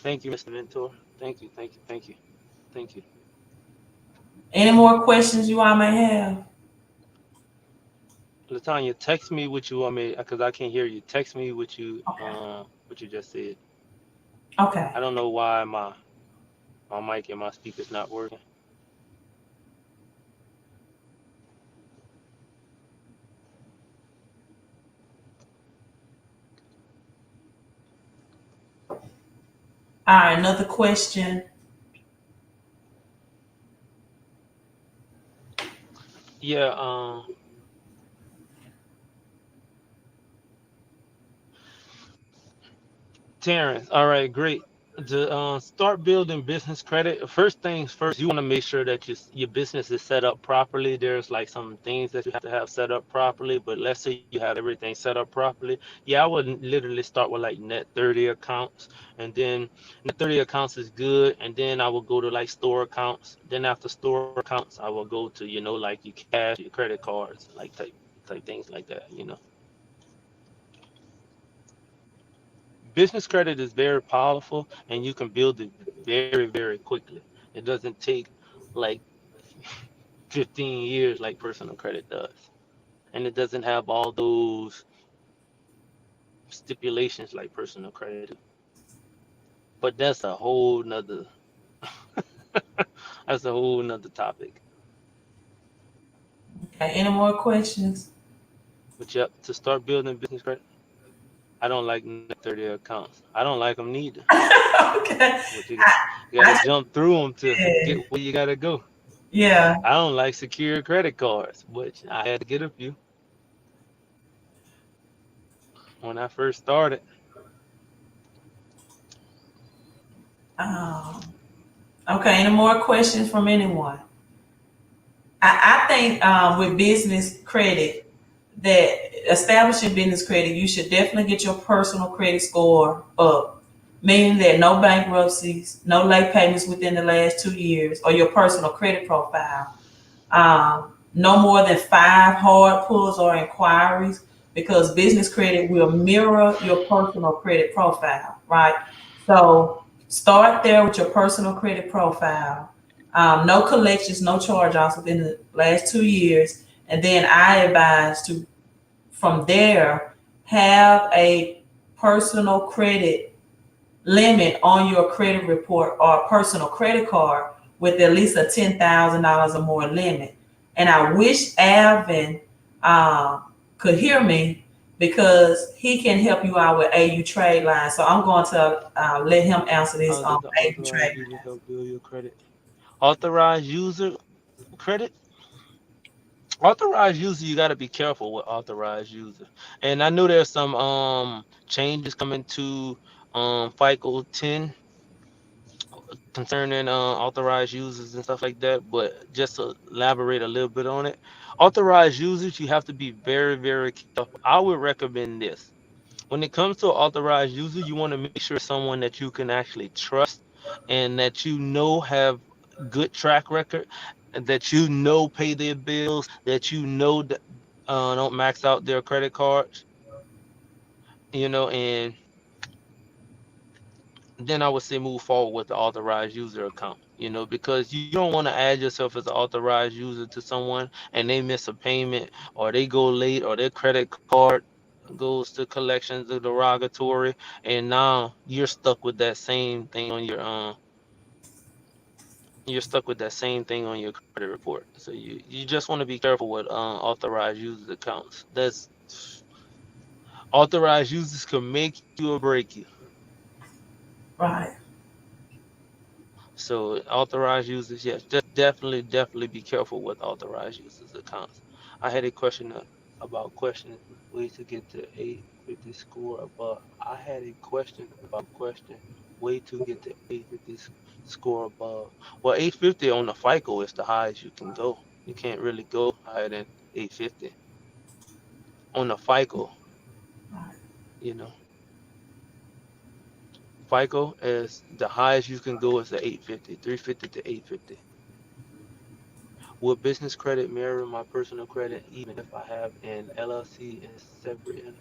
Thank you, Mr. Mentor. Thank you, thank you, thank you, thank you. Any more questions you all may have? Latanya, text me what you want me, because I can't hear you. Text me Okay. what you just said. Okay. I don't know why my mic and my speaker's not working. All right. Another question. Yeah, Terrence. All right, great. To start building business credit, first things first, you want to make sure that your business is set up properly. There's like some things that you have to have set up properly, but let's say you have everything set up properly. Yeah, I would literally start with like net 30 accounts, and then net 30 accounts is good, and then I will go to like store accounts. Then after store accounts, I will go to, like your cash, your credit cards, like type things like that. Business credit is very powerful, and you can build it very, very quickly. It doesn't take like 15 years like personal credit does. And it doesn't have all those stipulations like personal credit do. But that's a whole nother topic. Okay. Any more questions? But yep, to start building business credit, I don't like net 30 accounts. I don't like them neither. Okay. But you I gotta jump through them to said, get where you gotta go. yeah. I don't like secure credit cards, which I had to get a few when I first started. Um, okay. Any more questions from anyone? I think with business credit, that establishing business credit, you should definitely get your personal credit score up, meaning that no bankruptcies, no late payments within the last 2 years, or your personal credit profile. No more than five hard pulls or inquiries, because business credit will mirror your personal credit profile, right? So start there with your personal credit profile. No collections, no charge offs within the last 2 years. And then I advise to, from there, have a personal credit limit on your credit report or personal credit card with at least a $10,000 or more limit. And I wish Alvin uh, could hear me, because he can help you out with AU trade line. So I'm going to let him answer this How on does the AU authorized trade user lines. help build your credit? Authorized user credit? Authorized user, you got to be careful with authorized user. And I know there's some changes coming to FICO 10 concerning authorized users and stuff like that. But just to elaborate a little bit on it, authorized users, you have to be very, very careful. I would recommend this. When it comes to an authorized user, you want to make sure someone that you can actually trust and that have good track record, and that pay their bills, that that don't max out their credit cards, and then I would say move forward with the authorized user account, because you don't want to add yourself as an authorized user to someone and they miss a payment, or they go late, or their credit card goes to collections or derogatory, and now you're stuck with that same thing on your credit report. So you just want to be careful with authorized user accounts. That's Authorized users can make you or break you. Right. So authorized users, yes, just definitely be careful with authorized users accounts. I had a question about question ways to get to 850 score above. I had a question about question way to get to 850 score above. Well, 850 on the FICO is the highest you can go. You can't really go higher than 850 on the FICO. You know, FICO is the highest you can go is the 850, 350 to 850. Will business credit mirror my personal credit even if I have an LLC and separate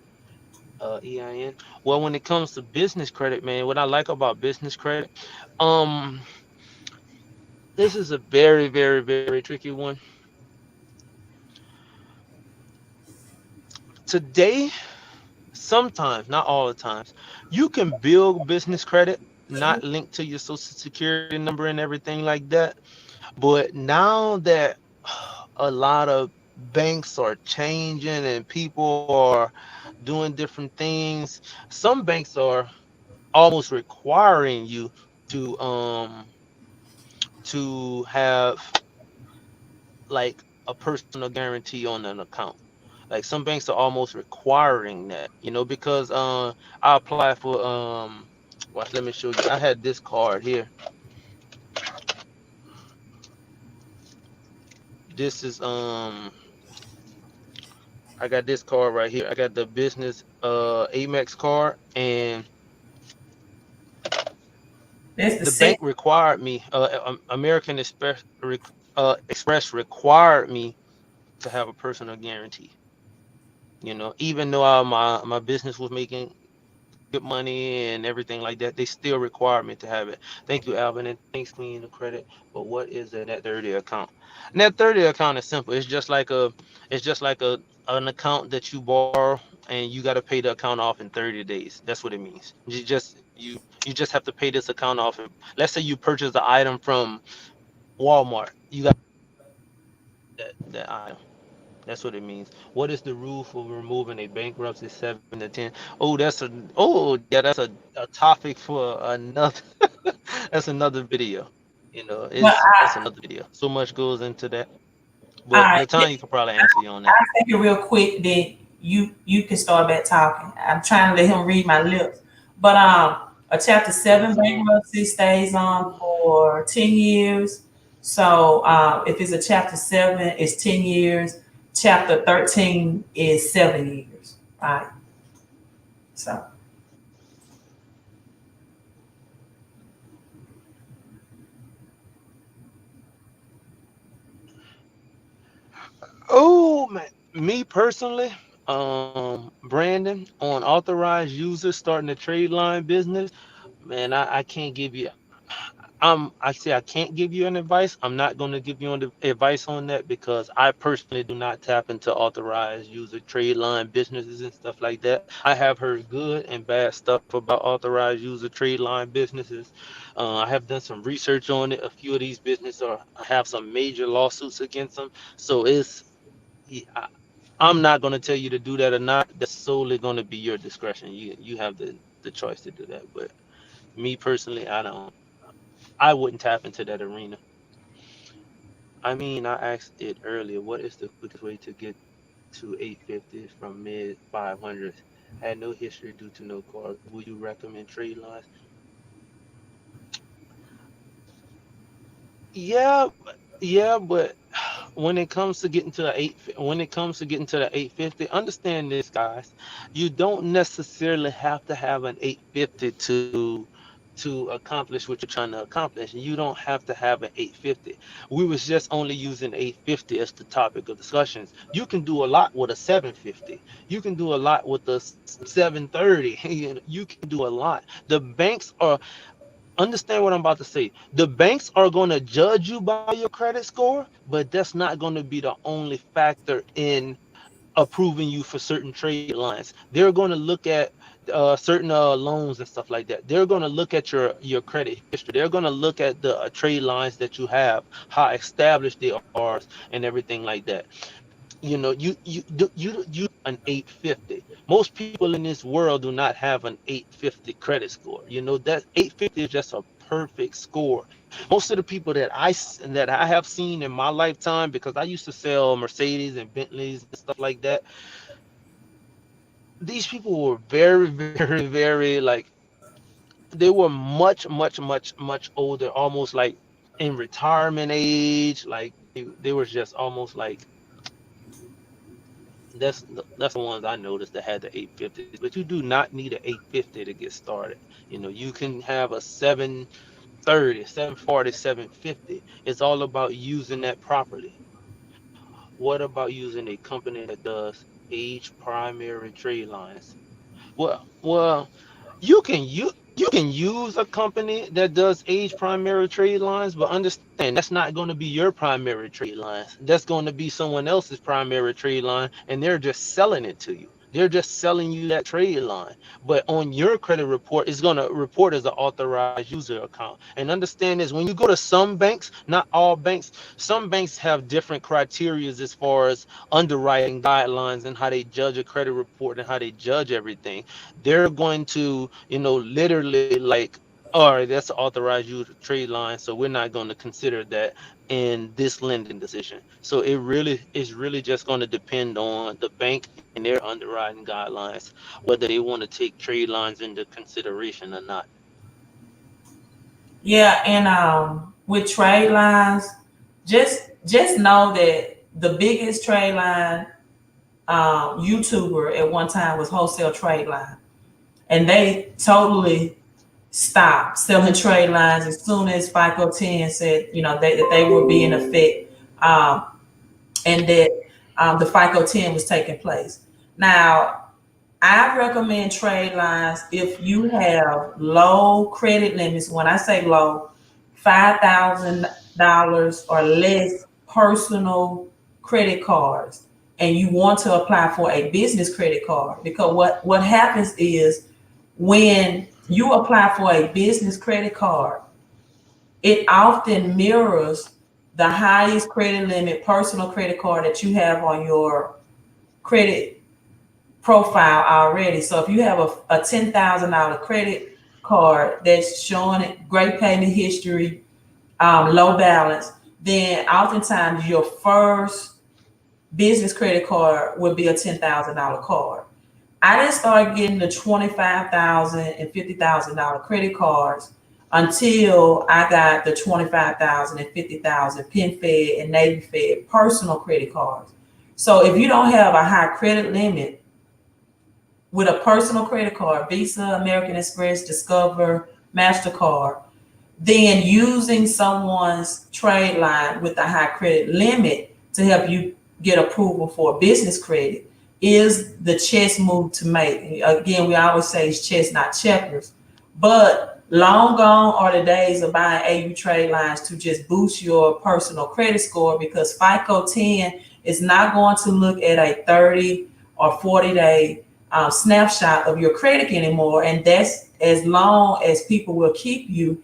EIN? Well, when it comes to business credit, man, what I like about business credit, um, this is a very tricky one. Today, sometimes, not all the times, you can build business credit not linked to your social security number and everything like that. But now that a lot of banks are changing and people are doing different things, some banks are almost requiring you to have like a personal guarantee on an account. Like some banks are almost requiring that, because I applied for watch, let me show you. I had this card here. This is I got this card right here. I got the business Amex card, and That's the the set. bank required me. American Express required me to have a personal guarantee. Even though my business was making good money and everything like that, they still require me to have it. Thank you, Alvin, and thanks, Queen, the credit. But what is a net 30 account? Net 30 account is simple. It's just like an account that you borrow and you got to pay the account off in 30 days. That's what it means. You just have to pay this account off. And let's say you purchase the item from Walmart. You got that item. That's what it means. What is the rule for removing a bankruptcy 7 to 10? Oh, that's a topic for another that's another video. Well, That's another video. So much goes into that. all But right. Latan, you could probably answer you on that. I'll take it real quick. Then you can start back talking. I'm trying to let him read my lips. But a chapter Yes, seven ma'am. bankruptcy stays on for 10 years. So if it's a chapter seven, it's 10 years. Chapter 13 is 7 years. Right. So Oh man, me personally, Brandon, on authorized users starting a trade line business, man, I can't give you. I say I can't give you an advice. I'm not going to give you an advice on that because I personally do not tap into authorized user trade line businesses and stuff like that. I have heard good and bad stuff about authorized user trade line businesses. I have done some research on it. A few of these businesses have some major lawsuits against them. So I'm not going to tell you to do that or not. That's solely going to be your discretion. You have the choice to do that. But me personally, I wouldn't tap into that arena. I mean, I asked it earlier. What is the quickest way to get to 850 from mid 500s? I had no history due to no cars. Would you recommend trade lines? Yeah, yeah, but when it comes to getting to the 850, understand this, guys. You don't necessarily have to have an 850 to accomplish what you're trying to accomplish. You don't have to have an 850. We was just only using 850 as the topic of discussions. You can do a lot with a 750. You can do a lot with a 730. You can do a lot. The banks are understand what I'm about to say. The banks are going to judge you by your credit score, but that's not going to be the only factor in approving you for certain trade lines. They're going to look at certain loans and stuff like that. They're going to look at your credit history. They're going to look at the trade lines that you have, how established they are, and everything like that. You an 850. Most people in this world do not have an 850 credit score. That 850 is just a perfect score. Most of the people that I have seen in my lifetime, because I used to sell Mercedes and Bentleys and stuff like that, these people were very, very, very like they were much, much, much, much older, almost like in retirement age. Like they were just almost like that's the ones I noticed that had the 850s. But you do not need an 850 to get started. You know, you can have a 730, 740, 750. It's all about using that properly. What about using a company that does age primary trade lines? Well, you can use a company that does age primary trade lines, but understand that's not going to be your primary trade lines. That's going to be someone else's primary trade line, and they're just selling it to you. They're just selling you that trade line. But on your credit report, it's going to report as an authorized user account. And understand this, when you go to some banks, not all banks, some banks have different criterias as far as underwriting guidelines and how they judge a credit report and how they judge everything. They're going to, literally like, all right, that's an authorized user trade line, so we're not going to consider that in this lending decision. So it really is really just going to depend on the bank and their underwriting guidelines, whether they want to take trade lines into consideration or not. Yeah, and with trade lines, just know that the biggest trade line YouTuber at one time was Wholesale Trade Line, and they totally stopped selling trade lines as soon as FICO 10 said, that they would be in effect, um, and that the FICO 10 was taking place. Now, I recommend trade lines if you have low credit limits. When I say low, $5,000 or less personal credit cards, and you want to apply for a business credit card. Because what happens is when you apply for a business credit card, it often mirrors the highest credit limit personal credit card that you have on your credit profile already. So if you have a $10,000 credit card that's showing great payment history, low balance, then oftentimes your first business credit card would be a $10,000 card. I didn't start getting the $25,000 and $50,000 credit cards until I got the 25,000 and 50,000 PenFed and Navy Fed personal credit cards. So if you don't have a high credit limit with a personal credit card, Visa, American Express, Discover, MasterCard, then using someone's trade line with a high credit limit to help you get approval for business credit is the chess move to make. Again, we always say it's chess, not checkers. But long gone are the days of buying AU trade lines to just boost your personal credit score, because FICO 10 is not going to look at a 30 or 40-day snapshot of your credit anymore. And that's as long as people will keep you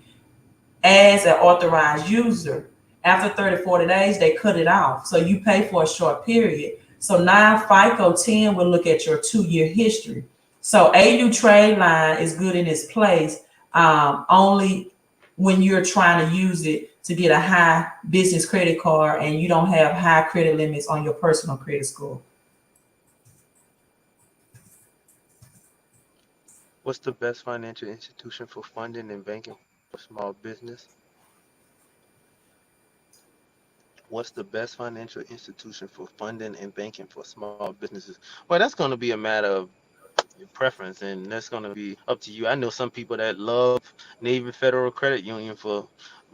as an authorized user. After 30, 40 days, they cut it off. So you pay for a short period. So now FICO 10 will look at your 2-year history. So AU trade line is good in its place, only when you're trying to use it to get a high business credit card and you don't have high credit limits on your personal credit score. What's the best financial institution for funding and banking for small business? What's the best financial institution for funding and banking for small businesses? Well, that's going to be a matter of your preference, and that's going to be up to you. I know some people that love Navy Federal Credit Union for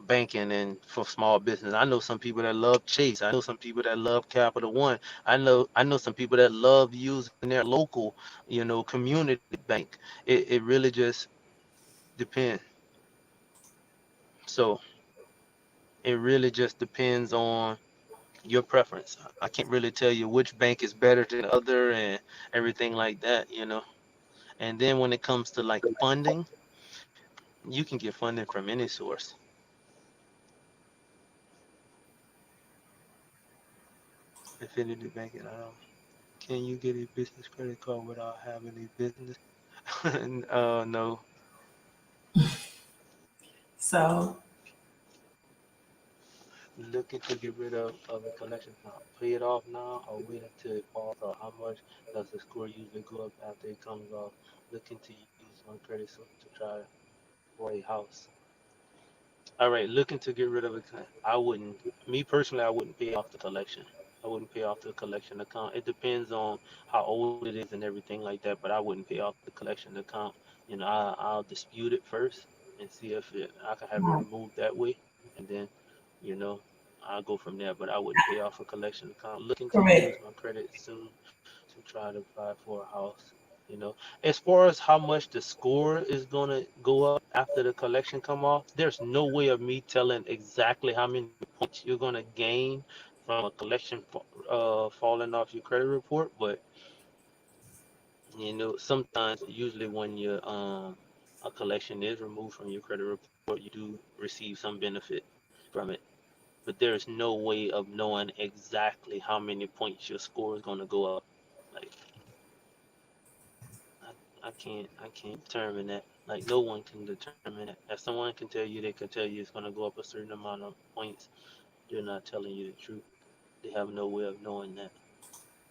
banking and for small business. I know some people that love Chase. I know some people that love Capital One. I know some people that love using their local, community bank. It really just depends. So it really just depends on your preference. I can't really tell you which bank is better than the other and everything like that. And then when it comes to like funding, you can get funding from any source. Affinity banking. Can you get a business credit card without having a business? No. So Looking to get rid of a collection account. Pay it off now or wait until it falls off. How much does the score usually go up after it comes off? Looking to use my credit so to try for a house. All right, looking to get rid of a I wouldn't, me personally, I wouldn't pay off the collection. I wouldn't pay off the collection account. It depends on how old it is and everything like that, but I wouldn't pay off the collection account. I'll dispute it first and see if I can have it Right. removed that way, and then, you know, I'll go from there. But I wouldn't pay off a collection account. Looking to use Correct. my credit soon to try to apply for a house. As far as how much the score is gonna go up after the collection come off, there's no way of me telling exactly how many points you're gonna gain from a collection falling off your credit report. But sometimes, usually when your a collection is removed from your credit report, you do receive some benefit from it. But there's no way of knowing exactly how many points your score is gonna go up. Like I can't determine that. Like no one can determine that. If someone can tell you, they can tell you it's gonna go up a certain amount of points. They're not telling you the truth. They have no way of knowing that.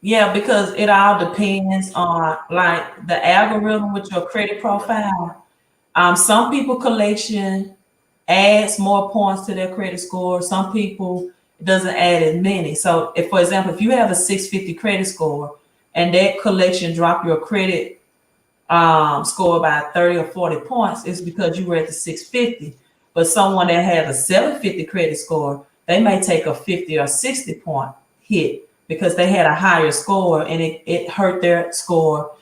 Yeah, because it all depends on like the algorithm with your credit Right. profile. Some people collection adds more points to their credit score. Some people it doesn't add as many. So, if for example, if you have a 650 credit score and that collection drop your credit score by 30 or 40 points, it's because you were at the 650. But someone that has a 750 credit score, they may take a 50 or 60 point hit because they had a higher score and it hurt their score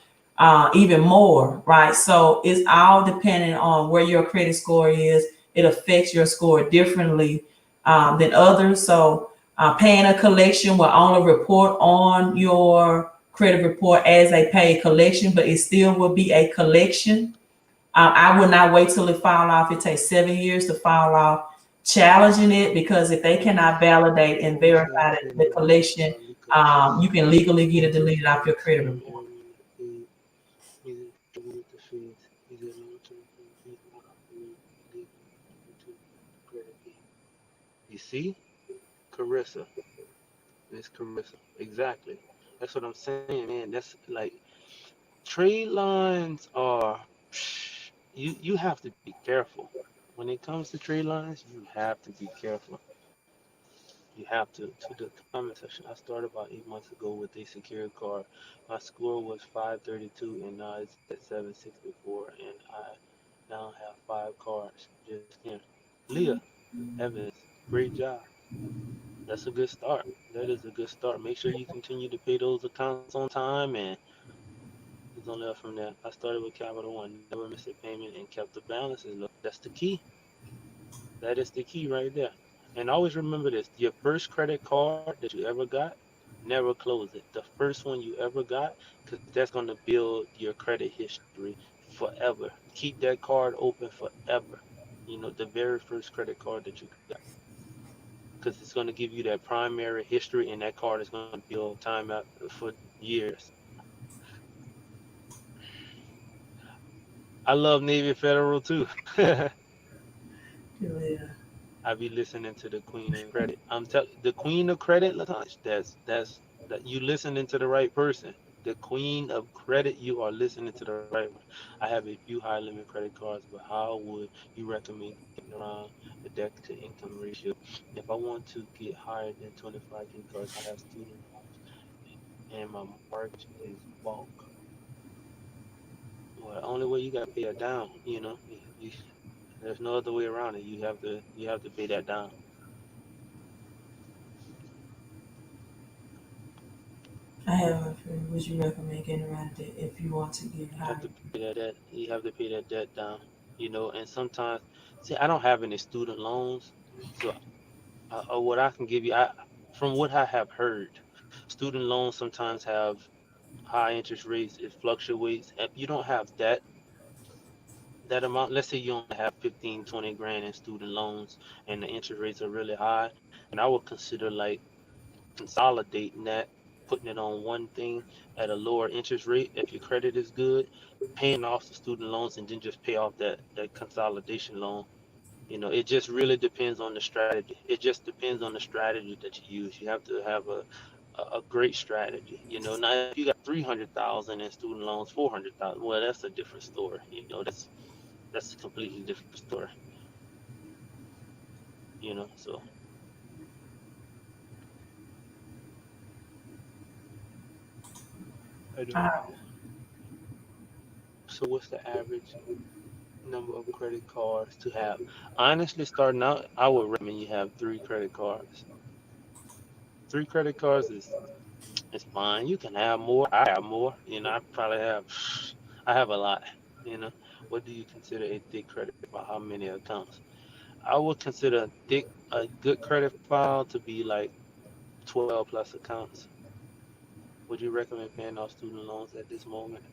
even more, right? So it's all dependent on where your credit score is. It affects your score differently than others. So paying a collection will only report on your credit report as a paid collection, but it still will be a collection. I would not wait till it fall off. It takes 7 years to fall off. Challenging it because if they cannot validate and What was verify that the saying? collection, Lucas you said can legally get it going to deleted off your college credit soon. report. Everyone is paid. He's in trouble with the feds. He said long-term fees will not be legal to credit fee. You see, Carissa, Miss Carissa, exactly. That's what I'm saying, man. That's like trade lines are. You have to be careful when it comes to trade lines. You have to be careful. You have to the comment section. I started about 8 months ago with a secured card. My score was 532, and now it's at 764, and I now have 5 cards. Just came. Leah Evans, great job. That's a good start. That is a good start. Make sure you continue to pay those accounts on time, and it's only up from there. I started with Capital One, never missed a payment, and kept the balances low. That's the key. That is the key right there. And always remember this: your first credit card that you ever got, never close it. The first one you ever got, because that's going to build your credit history forever. Keep that card open forever. The very first credit card that you got, because it's going to give you that primary history, and that card is going to build time out for years. I love Navy Federal too. Yeah. I be listening to the Queen of Credit. The Queen of Credit, Latange. That you listening to the right person. The Queen of Credit, you are listening to the right one. I have a few high limit credit cards, but how would you recommend getting around the debt to income ratio? If I want to get higher than 25 because I have student loans and my mortgage is bulk. Well, the only way you gotta pay that down. There's no other way around it. You have to pay that down. I have a friend. Would you recommend getting around it if you want to get You have higher? to pay that debt. You have to pay that debt down. And sometimes, see, I don't have any student loans, so what I can give you, from what I have heard, student loans sometimes have high interest rates. It fluctuates. If you don't have that amount, let's say you only have 15, 20 grand in student loans, and the interest rates are really high, and I would consider like consolidating that, putting it on one thing at a lower interest rate if your credit is good, paying off the student loans, and then just pay off that consolidation loan. It just really depends on the strategy. It just depends on the strategy that you use. You have to have a great strategy. Now if you got 300,000 in student loans, 400,000, well, that's a different story. That's a completely different story. So I know. Uh, So what's the average number of credit cards to have? Honestly, starting out, I would recommend you have three credit cards. Three credit cards is fine. You can have more. I have more. I probably have. I have a lot. You know. What do you consider a thick credit file? How many accounts? I would consider a good credit file to be like 12 plus accounts. Would you recommend paying off student loans at this moment?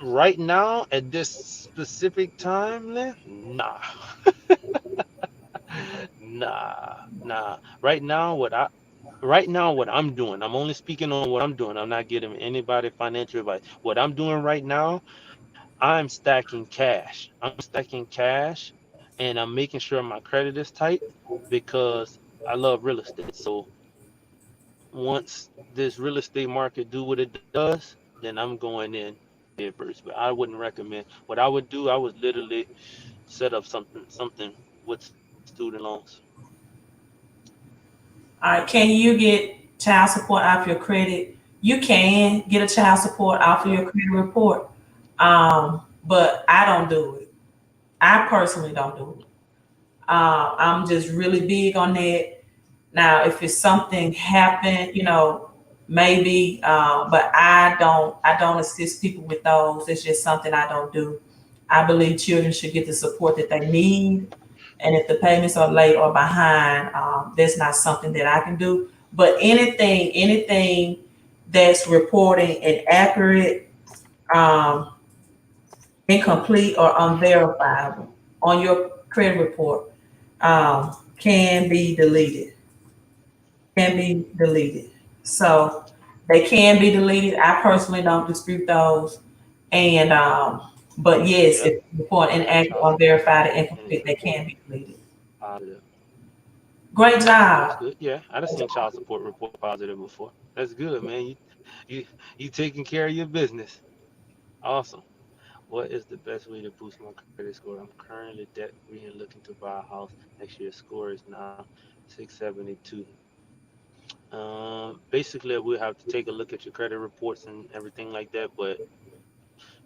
Right now, at this specific time, nah, nah. Right now, what I'm doing, I'm only speaking on what I'm doing. I'm not giving anybody financial advice. What I'm doing right now, I'm stacking cash. I'm stacking cash, and I'm making sure my credit is tight because I love real estate. So once this real estate market do what it does, then I'm going in head first. But I wouldn't recommend. What I would do, I would literally set up something with student loans. all right, can you get child support off your credit? You can get a child support off of Yep. your credit report, but I don't do it. I personally don't do it. I'm just really big on that. Now, if it's something happen, maybe, but I don't assist people with those. It's just something I don't do. I believe children should get the support that they need, and if the payments are late or behind, that's not something that I can do. But anything that's reporting inaccurate, um, incomplete, or unverifiable on your credit report, can be deleted. Can be deleted. So they can be deleted. I personally don't dispute those. And but yes, Yep. if the report I have inaccurate child or support, verified and and it's incomplete, they can be deleted. positive. Great That's job. good. Yeah, I've seen child support report positive before. That's good, man. You you taking care of your business. Awesome. What is the best way to boost my credit score? I'm currently debt free and looking to buy a house. Next year's score is now 672. Basically, we'll have to take a look at your credit reports and everything like that. But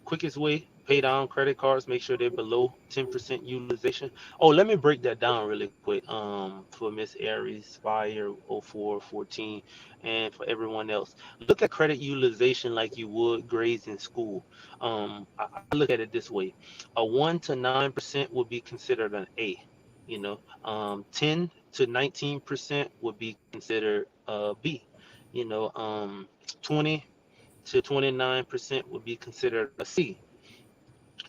quickest way, pay down credit cards, make sure they're below 10% utilization. Oh, let me break that down really quick. For Miss Aries, Fire, 0414, and for everyone else. Look at credit utilization like you would grades in school. I look at it this way. A 1 to 9% would be considered an A. 10 to 19% would be considered a B. 20 to 29% would be considered a C.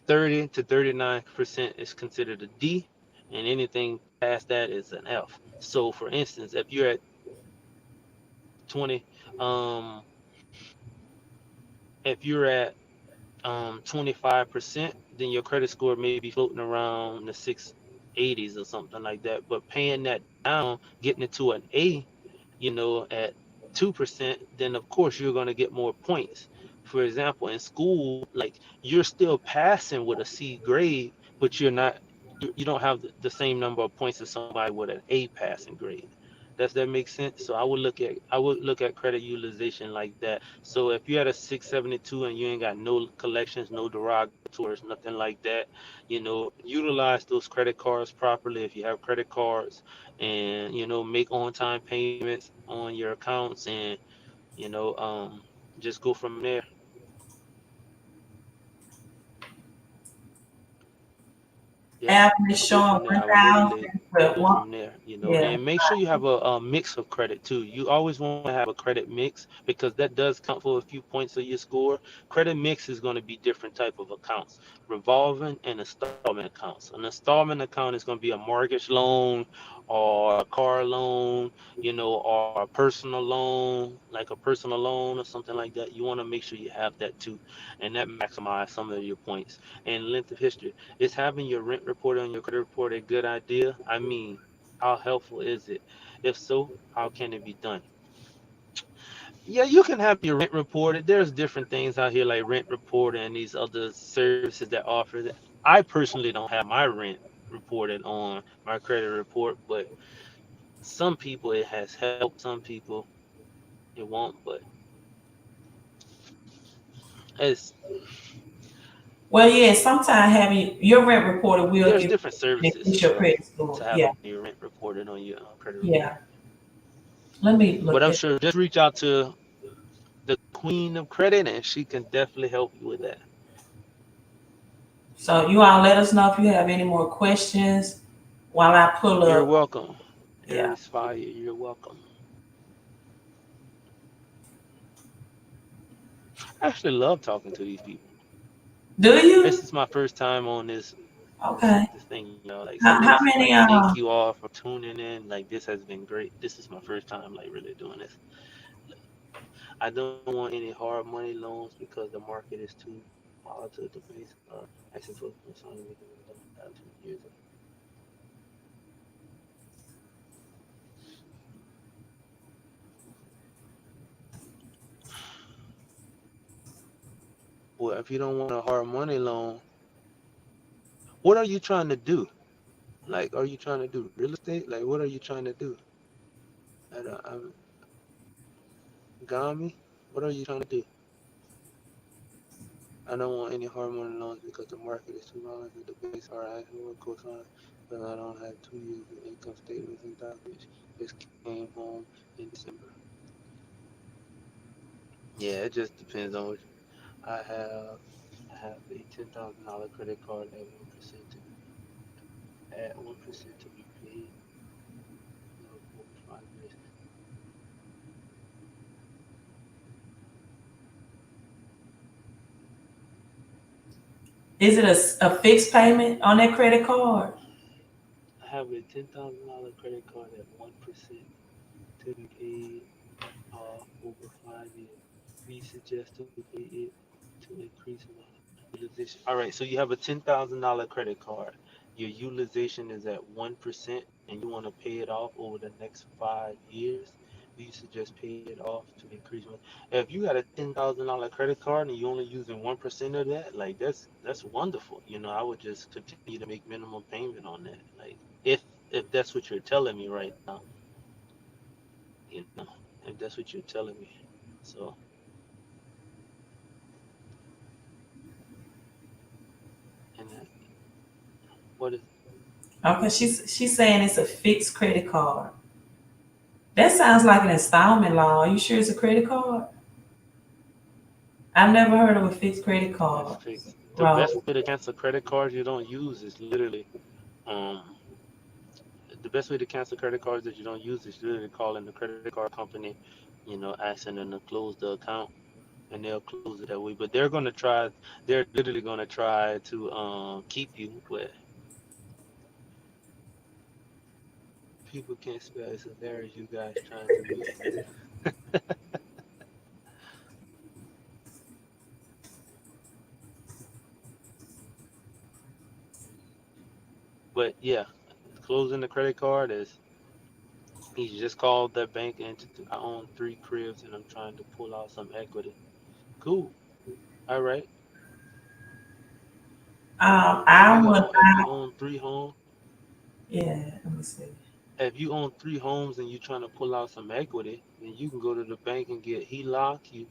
30 to 39% is considered a D, and anything past that is an F. So, for instance, if you're at 20, um, if you're at 25%, then your credit score may be floating around the 680s or something like that. But paying that down, getting it to an A, at 2%, then of course you're going to get more points. For example, in school, like you're still passing with a C grade, but you don't have the same number of points as somebody with an A passing grade. Does that make sense? So I would look at credit utilization like that. So if you had a 672 and you ain't got no collections, no derogatories, nothing like that, utilize those credit cards properly if you have credit cards, and make on-time payments on your accounts, and you know um just go from there. Yeah, Average I'll go showing from there. I would really and But go one, from there, yeah. and make sure you have a mix of credit too. You always want to have a credit mix because that does count for a few points of your score. Credit mix is going to be different type of accounts, revolving and installment accounts. An installment account is going to be a mortgage loan or a car loan, or a personal loan, like a personal loan or something like that. You want to make sure you have that too, and that maximize some of your points. And length of history, is having your rent report on your credit report a good idea? I mean, how helpful is it? If so, how can it be done? Yeah, you can have your rent reported. There's different things out here like Rent Report and these other services that offer that. I personally don't have my rent reported on my credit report, but some people it has helped, some people it won't. But it's Well, yeah, sometimes having your rent reporter will there's give different services increase your credit to score. having Yeah, your rent reported on your credit report. yeah. Let me But look I'm at. sure just reach out to the queen of credit and she can definitely help you with that. So you all let us know if you have any more questions while I pull You're up. welcome. Yeah. Aries Fire, you're welcome. I actually love talking to these people. Do This you? is my first time on this Okay. this thing, like How so many? like thank you all for tuning in. Like this has been great. This is my first time like really doing this. I don't want any hard money loans because the market is too volatile. The banks are asking for consignment because they don't have 2 years of well, if you don't want a hard money loan, what are you trying to do? Like, are you trying to do real estate? Like, what are you trying to do? I'm Gami, what are you trying to do? I don't want any hard money loans because the market is too volatile. The banks are asking what goes on, but I don't have 2 years of income statements and documents. Just came home in December. Yeah, it just depends on what I have a $10,000 credit card at 1% to be paid over 5 years. Is it a fixed payment on that credit card? I have a $10,000 credit card at 1% to be paid over 5 years. We suggest to pay it to increase my utilization. All right, so you have a $10,000 credit card. Your utilization is at 1%, and you want to pay it off over the next 5 years. We suggest pay it off to increase my. If you got a $10,000 credit card and you're only using 1% of that, like that's wonderful. I would just continue to make minimum payment on that. Like if that's what you're telling me right now, you know, if that's what you're telling me. So, and what is Okay, she's saying it's a fixed credit card. That sounds like an installment law. Are you sure it's a credit card? I've never heard of a fixed credit that's card. fixed? The Right. best way to cancel credit cards you don't use is literally, um, the best way to cancel credit cards that you don't use is literally calling the credit card company, asking them to close the account, and they'll close it that way. But they're literally gonna try to keep you, but people can't spell. It's hilarious, you guys trying to be. But yeah, closing the credit card is. He just called that bank and I own 3 cribs and I'm trying to pull out some equity. Cool. All right. I would. If you own 3 homes, Yeah. Let me see. if you own 3 homes and you're trying to pull out some equity, then you can go to the bank and get HELOC. You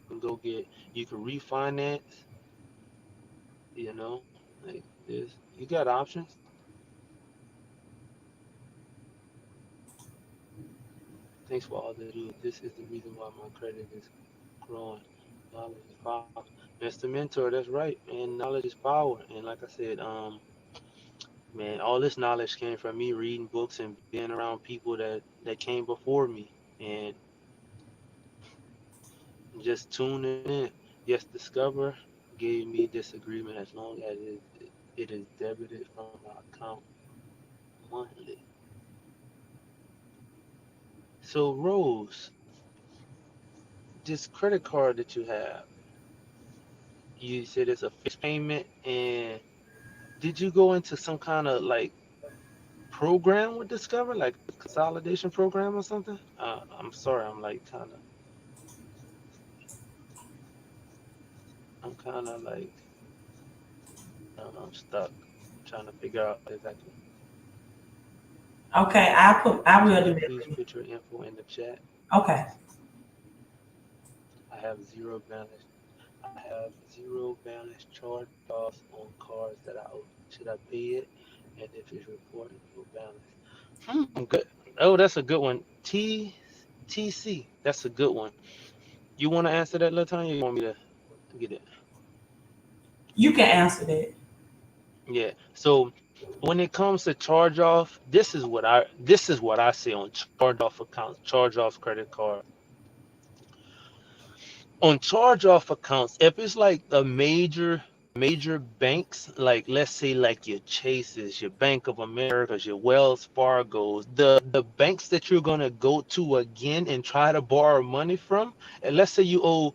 can refinance. Like you got options. Thanks for all that you do. This is the reason why my credit is growing. Knowledge is power. Mr. Mentor, that's right, man. Knowledge is power. And like I said, Man, all this knowledge came from me reading books and being around people that came before me, and just tuning in. Yes, Discover gave me disagreement as long as it is debited from my account monthly. So Rose, this credit card that you have, you said it's a fixed payment, and did you go into some kind of like program with Discover, like a consolidation program or something? I'm sorry, I'm kind of like, I don't know, I'm stuck trying to figure out exactly. Okay, I will Can do you that please for you. put your info in the chat? Okay. I have zero balance. I have zero balance charge-offs on cards that I owe. Should I pay it? And if it's reporting no balance. Good. Oh, that's a good one. TC. That's a good one. You want to answer that, Latanya? You want me to get it? You can answer that. Yeah. So when it comes to charge-off, this is what I see on charge-off accounts, charge-off credit card. On charge-off accounts, if it's like the major banks, like let's say like your Chases, your Bank of Americas, your Wells Fargo's, the banks that you're gonna go to again and try to borrow money from, and let's say you owe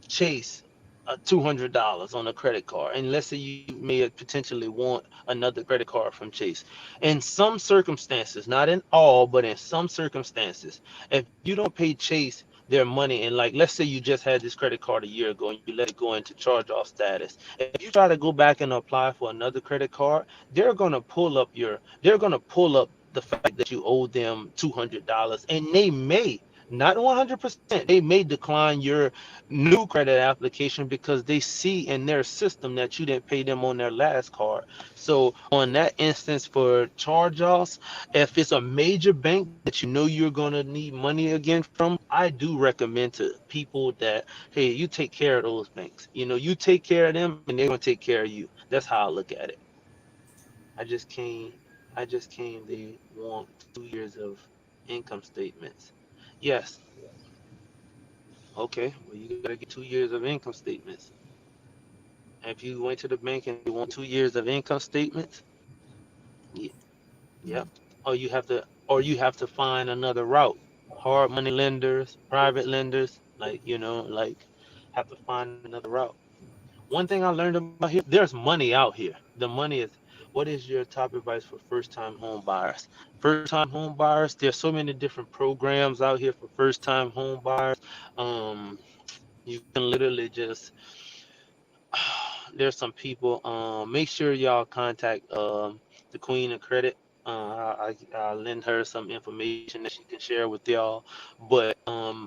Chase $200 on a credit card, and let's say you may potentially want another credit card from Chase. In some circumstances, not in all, but in some circumstances, if you don't pay Chase their money, and like let's say you just had this credit card a year ago and you let it go into charge-off status, if you try to go back and apply for another credit card, they're gonna pull up the fact that you owe them $200, and they may, not 100%, they may decline your new credit application because they see in their system that you didn't pay them on their last card. So on that instance for charge-offs, if it's a major bank that you know you're gonna need money again from, I do recommend to people that, hey, you take care of those banks. You take care of them and they're gonna take care of you. That's how I look at it. I just came, I just came. They want 2 years of income statements. Yes. Okay. Well, you gotta get 2 years of income statements. If you went to the bank and they want 2 years of income statements, yeah, yep. Or you have to find another route. Hard money lenders, private lenders, like have to find another route. One thing I learned about here, there's money out here. The money is, what is your top advice for first-time home buyers? First-time home buyers, there's so many different programs out here for first-time home buyers. Um, you can literally just there's some people. Make sure y'all contact the Queen of Credit. I'll lend her some information that she can share with y'all. But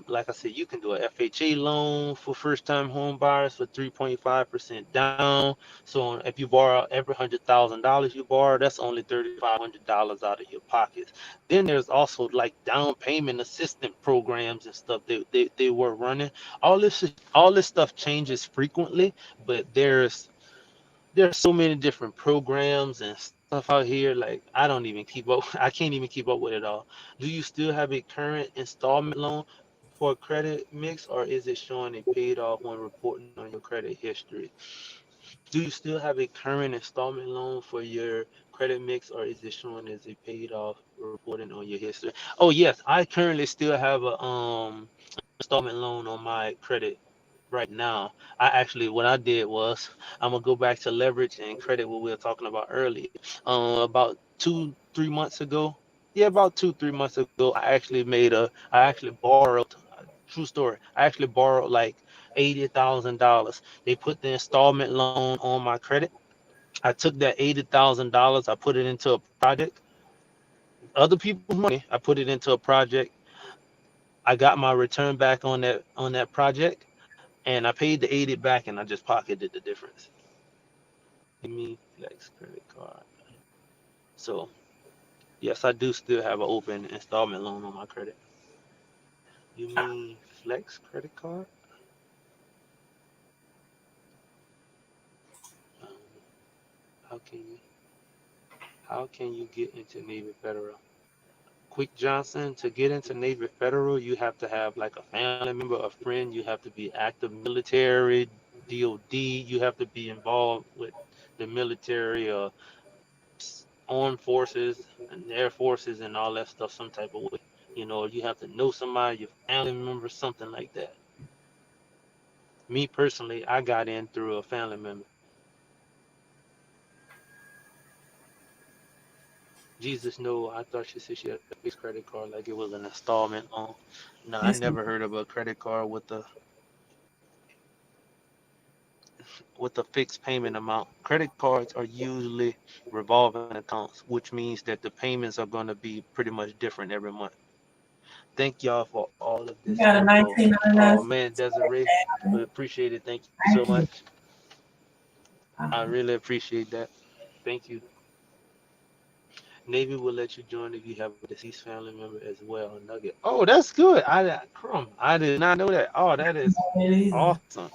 like I said, you can do a FHA loan for first-time home buyers for 3.5% down. So if you borrow every $100,000 you borrow, that's only $3,500 out of your pockets. Then there's also like down payment assistance programs and stuff they were running. All this stuff changes frequently, but there's so many different programs and stuff out here. Like I don't even keep up. I can't even keep up with it all. Do you still have a current installment loan for a credit mix, or is it showing a paid off when reporting on your credit history? Do you still have a current installment loan for your credit mix, or is it showing as a paid off reporting on your history? Oh yes, I currently still have a installment loan on my credit right now. What I did was, I'm gonna go back to leverage and credit, what we were talking about earlier. About 2 3 months ago, yeah, about 2 3 months ago, I actually borrowed. True story. I actually borrowed like $80,000. They put the installment loan on my credit. I took that $80,000. I put it into a project. Other people's money. I put it into a project. I got my return back on that project, and I paid the 80 back, and I just pocketed the difference. Give me Flex credit card. So yes, I do still have an open installment loan on my credit. You mean Flex credit card? Um, how can you? How can you get into Navy Federal? Quick Johnson, to get into Navy Federal, you have to have like a family member, a friend. You have to be active military, DOD. You have to be involved with the military or armed forces and air forces and all that stuff some type of way. You have to know somebody, your family member, something like that. Me personally, I got in through a family member. Jesus, no, I thought she said she had a fixed credit card like it was an installment loan. No, I It's never heard of a credit card with a fixed payment amount. Credit cards are usually revolving accounts, which means that the payments are going to be pretty much different every month. Thank y'all for all of you this got a info. Oh 1999. man, Desiree, we appreciate it. Thank you so Thank much. you. I really appreciate that. Thank you. Navy will let you join if you have a deceased family member as well. Nugget. Oh, that's good. Crumb. I did not know that. Oh, that is It is. awesome.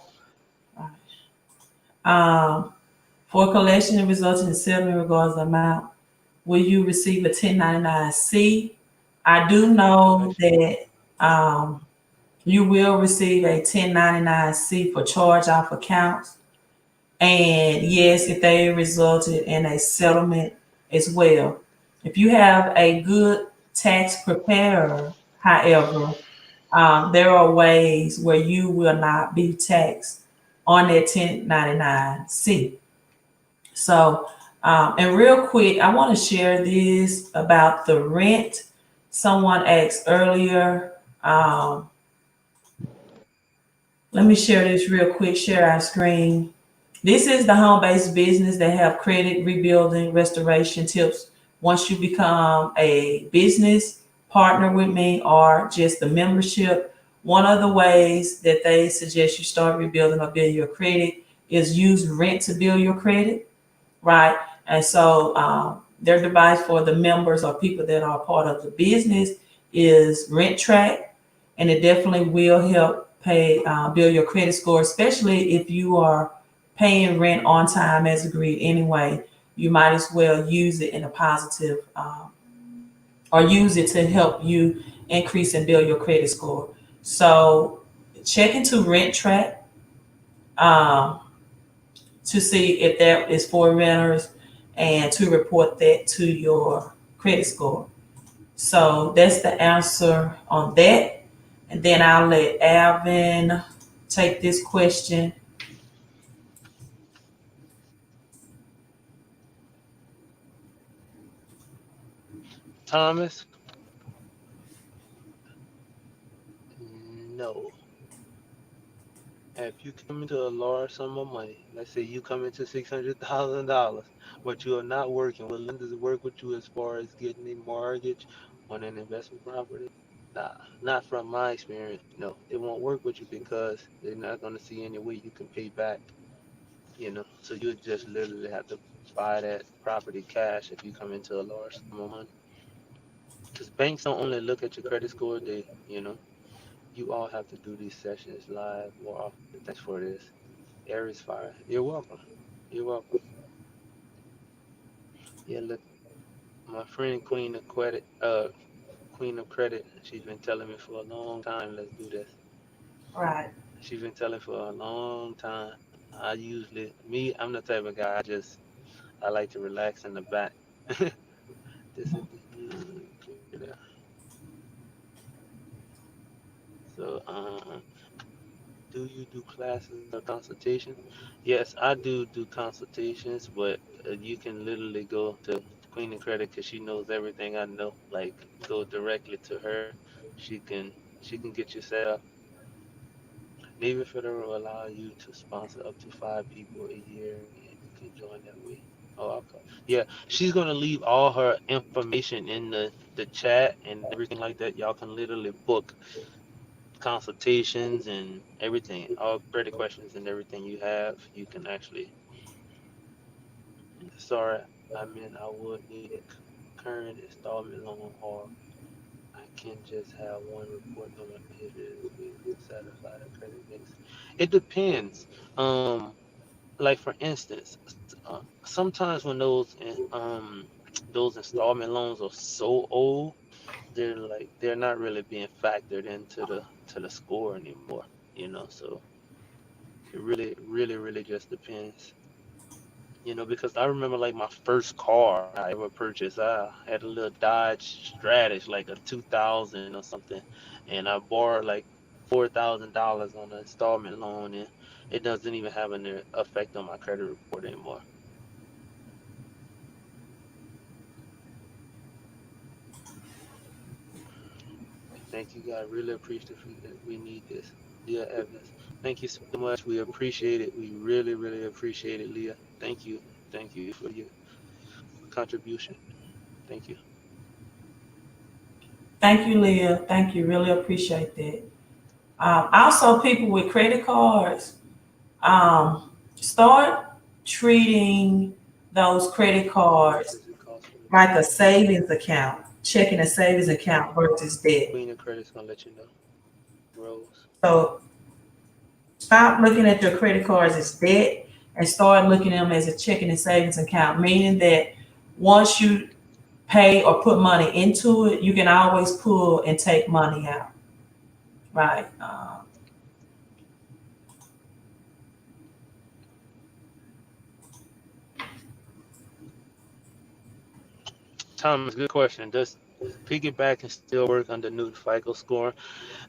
Um, for collection and resulting in settlement regards the amount, will you receive a 1099-C? I do know Collection. that you will receive a 1099-C for charge off accounts. And yes, if they resulted in a settlement as well. If you have a good tax preparer, however, there are ways where you will not be taxed on that 1099-C. So, and real quick, I want to share this about the rent. Someone asked earlier. Let me share this real quick, share our screen. This is the home-based business that have credit rebuilding restoration tips. Once you become a business partner with me or just a membership, one of the ways that they suggest you start rebuilding or build your credit is use rent to build your credit, right? And so their device for the members or people that are part of the business is Rent Track, and it definitely will help pay build your credit score, especially if you are paying rent on time as agreed anyway. You might as well use it in a positive or use it to help you increase and build your credit score. So check into Rent Track um, to see if that is for renters and to report that to your credit score. So that's the answer on that. And then I'll let Alvin take this question. Thomas, no. If you come into a large sum of money, let's say you come into $600,000, but you are not working, will lenders work with you as far as getting a mortgage on an investment property? Nah, not from my experience. No, they won't work with you because they're not going to see any way you can pay back. So you just literally have to buy that property cash if you come into a large sum of money. Because banks don't only look at your credit score, you all have to do these sessions live more often. Thanks for this. Aries fire. You're welcome. You're welcome. Yeah, look, my friend Queen of Credit, she's been telling me for a long time, let's do this. Right. She's been telling for a long time. I'm the type of guy, I like to relax in the back. This is clear there. So, do you do classes or consultations? Yes, I do consultations, but you can literally go to Queen of Credit because she knows everything I know. Like, go directly to her. She can she can get you set up. Navy Federal will allow you to sponsor up to 5 people a year, and you can join that way. Oh, okay. Yeah, she's gonna leave all her information in the chat and everything like that. Y'all can literally book consultations and everything, all credit questions and everything you have. You can actually. Sorry, I mean I would need a current installment loan, or I can just have one report on my history to satisfy the credit mix. It depends. Like for instance, sometimes when those those installment loans are so old, they're not really being factored into the score anymore, so it really just depends. Because I remember like my first car I ever purchased, I had a little Dodge Stratus, like a 2000 or something, and I borrowed like $4,000 on an installment loan, and it doesn't even have an effect on my credit report anymore. Thank you, God. Really appreciate it. We need this. Leah Evans. Thank you so much. We appreciate it. We really appreciate it, Leah. Thank you. Thank you for your contribution. Thank you. Thank you, Leah. Thank you. Really appreciate that. Also, people with credit cards, start treating those credit How much cards does it cost for the like a credit? savings account, checking a savings account versus debt. Queen of Credit's gonna let you know. Rose. So stop looking at your credit cards as debt and start looking at them as a checking and savings account, meaning that once you pay or put money into it, you can always pull and take money out, right? Thomas, good question. Does piggyback and still work under new FICO score?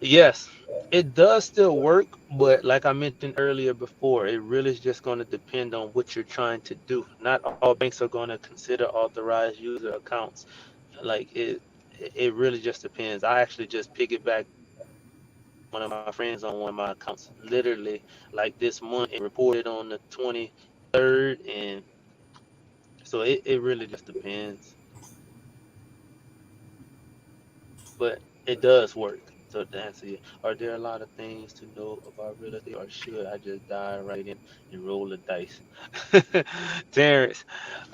Yes, it does still work, but like I mentioned earlier before, it really is just going to depend on what you're trying to do. Not all banks are going to consider authorized user accounts. Like it really just depends. I actually just piggybacked one of my friends on one of my accounts literally like this month and reported on the 23rd, and so it really just depends. But it does work. So to answer you, are there a lot of things to know about real estate, or should I just dive right in and roll the dice? Terrence,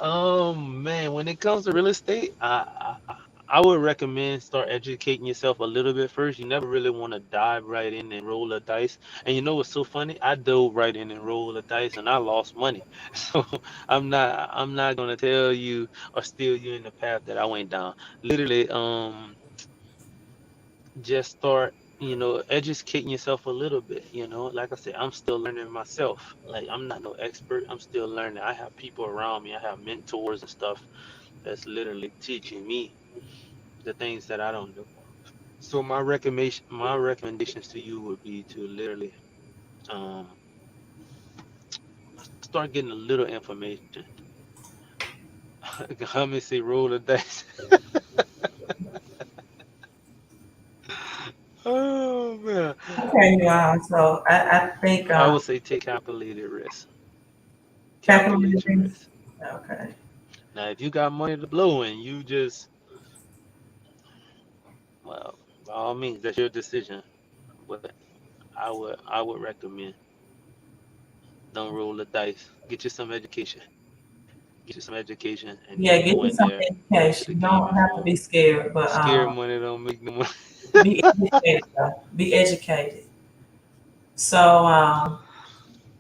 man, when it comes to real estate, I would recommend start educating yourself a little bit first. You never really want to dive right in and roll the dice. And you know what's so funny? I dove right in and rolled the dice, and I lost money. So I'm not gonna tell you or steer you in the path that I went down. Literally, just start educating yourself a little bit. Like I said, I'm still learning myself. Like, I'm not no expert, I'm still learning. I have people around me, I have mentors and stuff that's literally teaching me the things that I don't know. So my recommendations to you would be to literally um start getting a little information. Let me see, roll the dice. Oh man, Okay, so I think I would say take calculated risk. Calculate your capitalism. risk. Okay. Now if you got money to blow and you just, well, by all means, that's your decision. But I would recommend, don't roll the dice. Get you some education. Get you some education and Yeah, then get go you in some there into the education. You game don't and have to roll. be scared, but Scared money don't make no money. be educated though. Be educated. So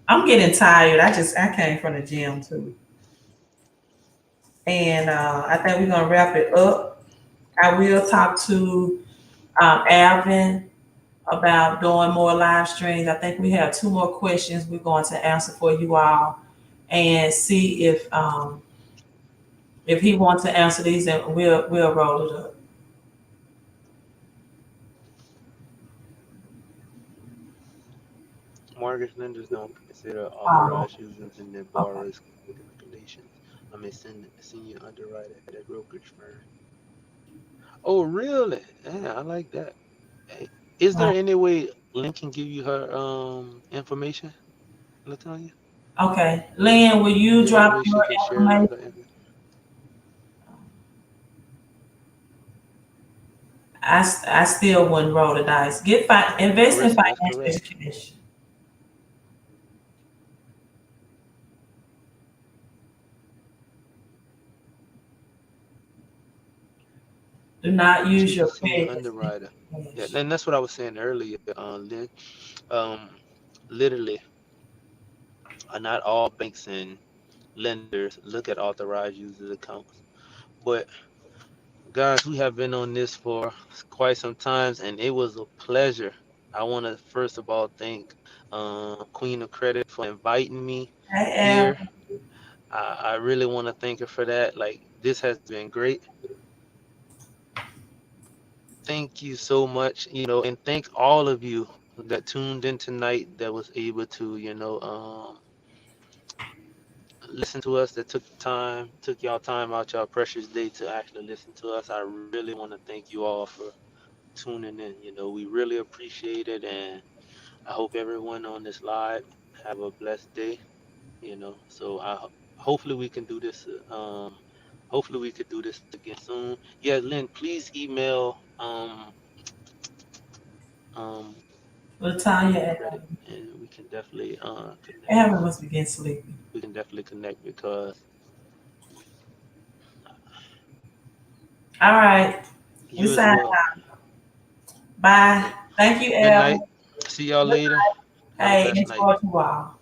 I'm getting tired. I came from the gym too. And I think we're gonna wrap it up. I will talk to Alvin about doing more live streams. I think we have two more questions we're going to answer for you all and see if he wants to answer these, and we'll roll it up. Mortgage lenders don't consider Um, authorized users in their okay. borrowers' calculations. I'm a senior underwriter at a brokerage firm. Oh, really? Yeah, I like that. Hey, is there any way Lynn can give you her information, Latonya? Okay, Lynn, will you Is there any drop way she your can share information? her information? I still wouldn't roll the dice. Invest in That's financial correct. education. Do not use She's a your senior credit as underwriter. Yeah, cash. and that's what I was saying earlier, Lynn. Um, Literally, not all banks and lenders look at authorized users accounts. But guys, we have been on this for quite some times, and it was a pleasure. I want to first of all thank Queen of Credit for inviting me Hey, here. Al. I really want to thank her for that. Like, this has been great. Thank you so much, and thank all of you that tuned in tonight that was able to, listen to us, that took y'all time out y'all precious day to actually listen to us. I really want to thank you all for tuning in. We really appreciate it, and I hope everyone on this live have a blessed day. So hopefully we can do this. Hopefully we could do this again soon. Yeah, Lynn, please email um Queen of Latanya, Credit, and we can definitely connect. Alvin must be getting sleepy. We can definitely connect because All right. We you as sign well. out. Bye. Okay. Thank you, Good night. Alvin. See y'all later. Have a Hey, blessed night. enjoy you all.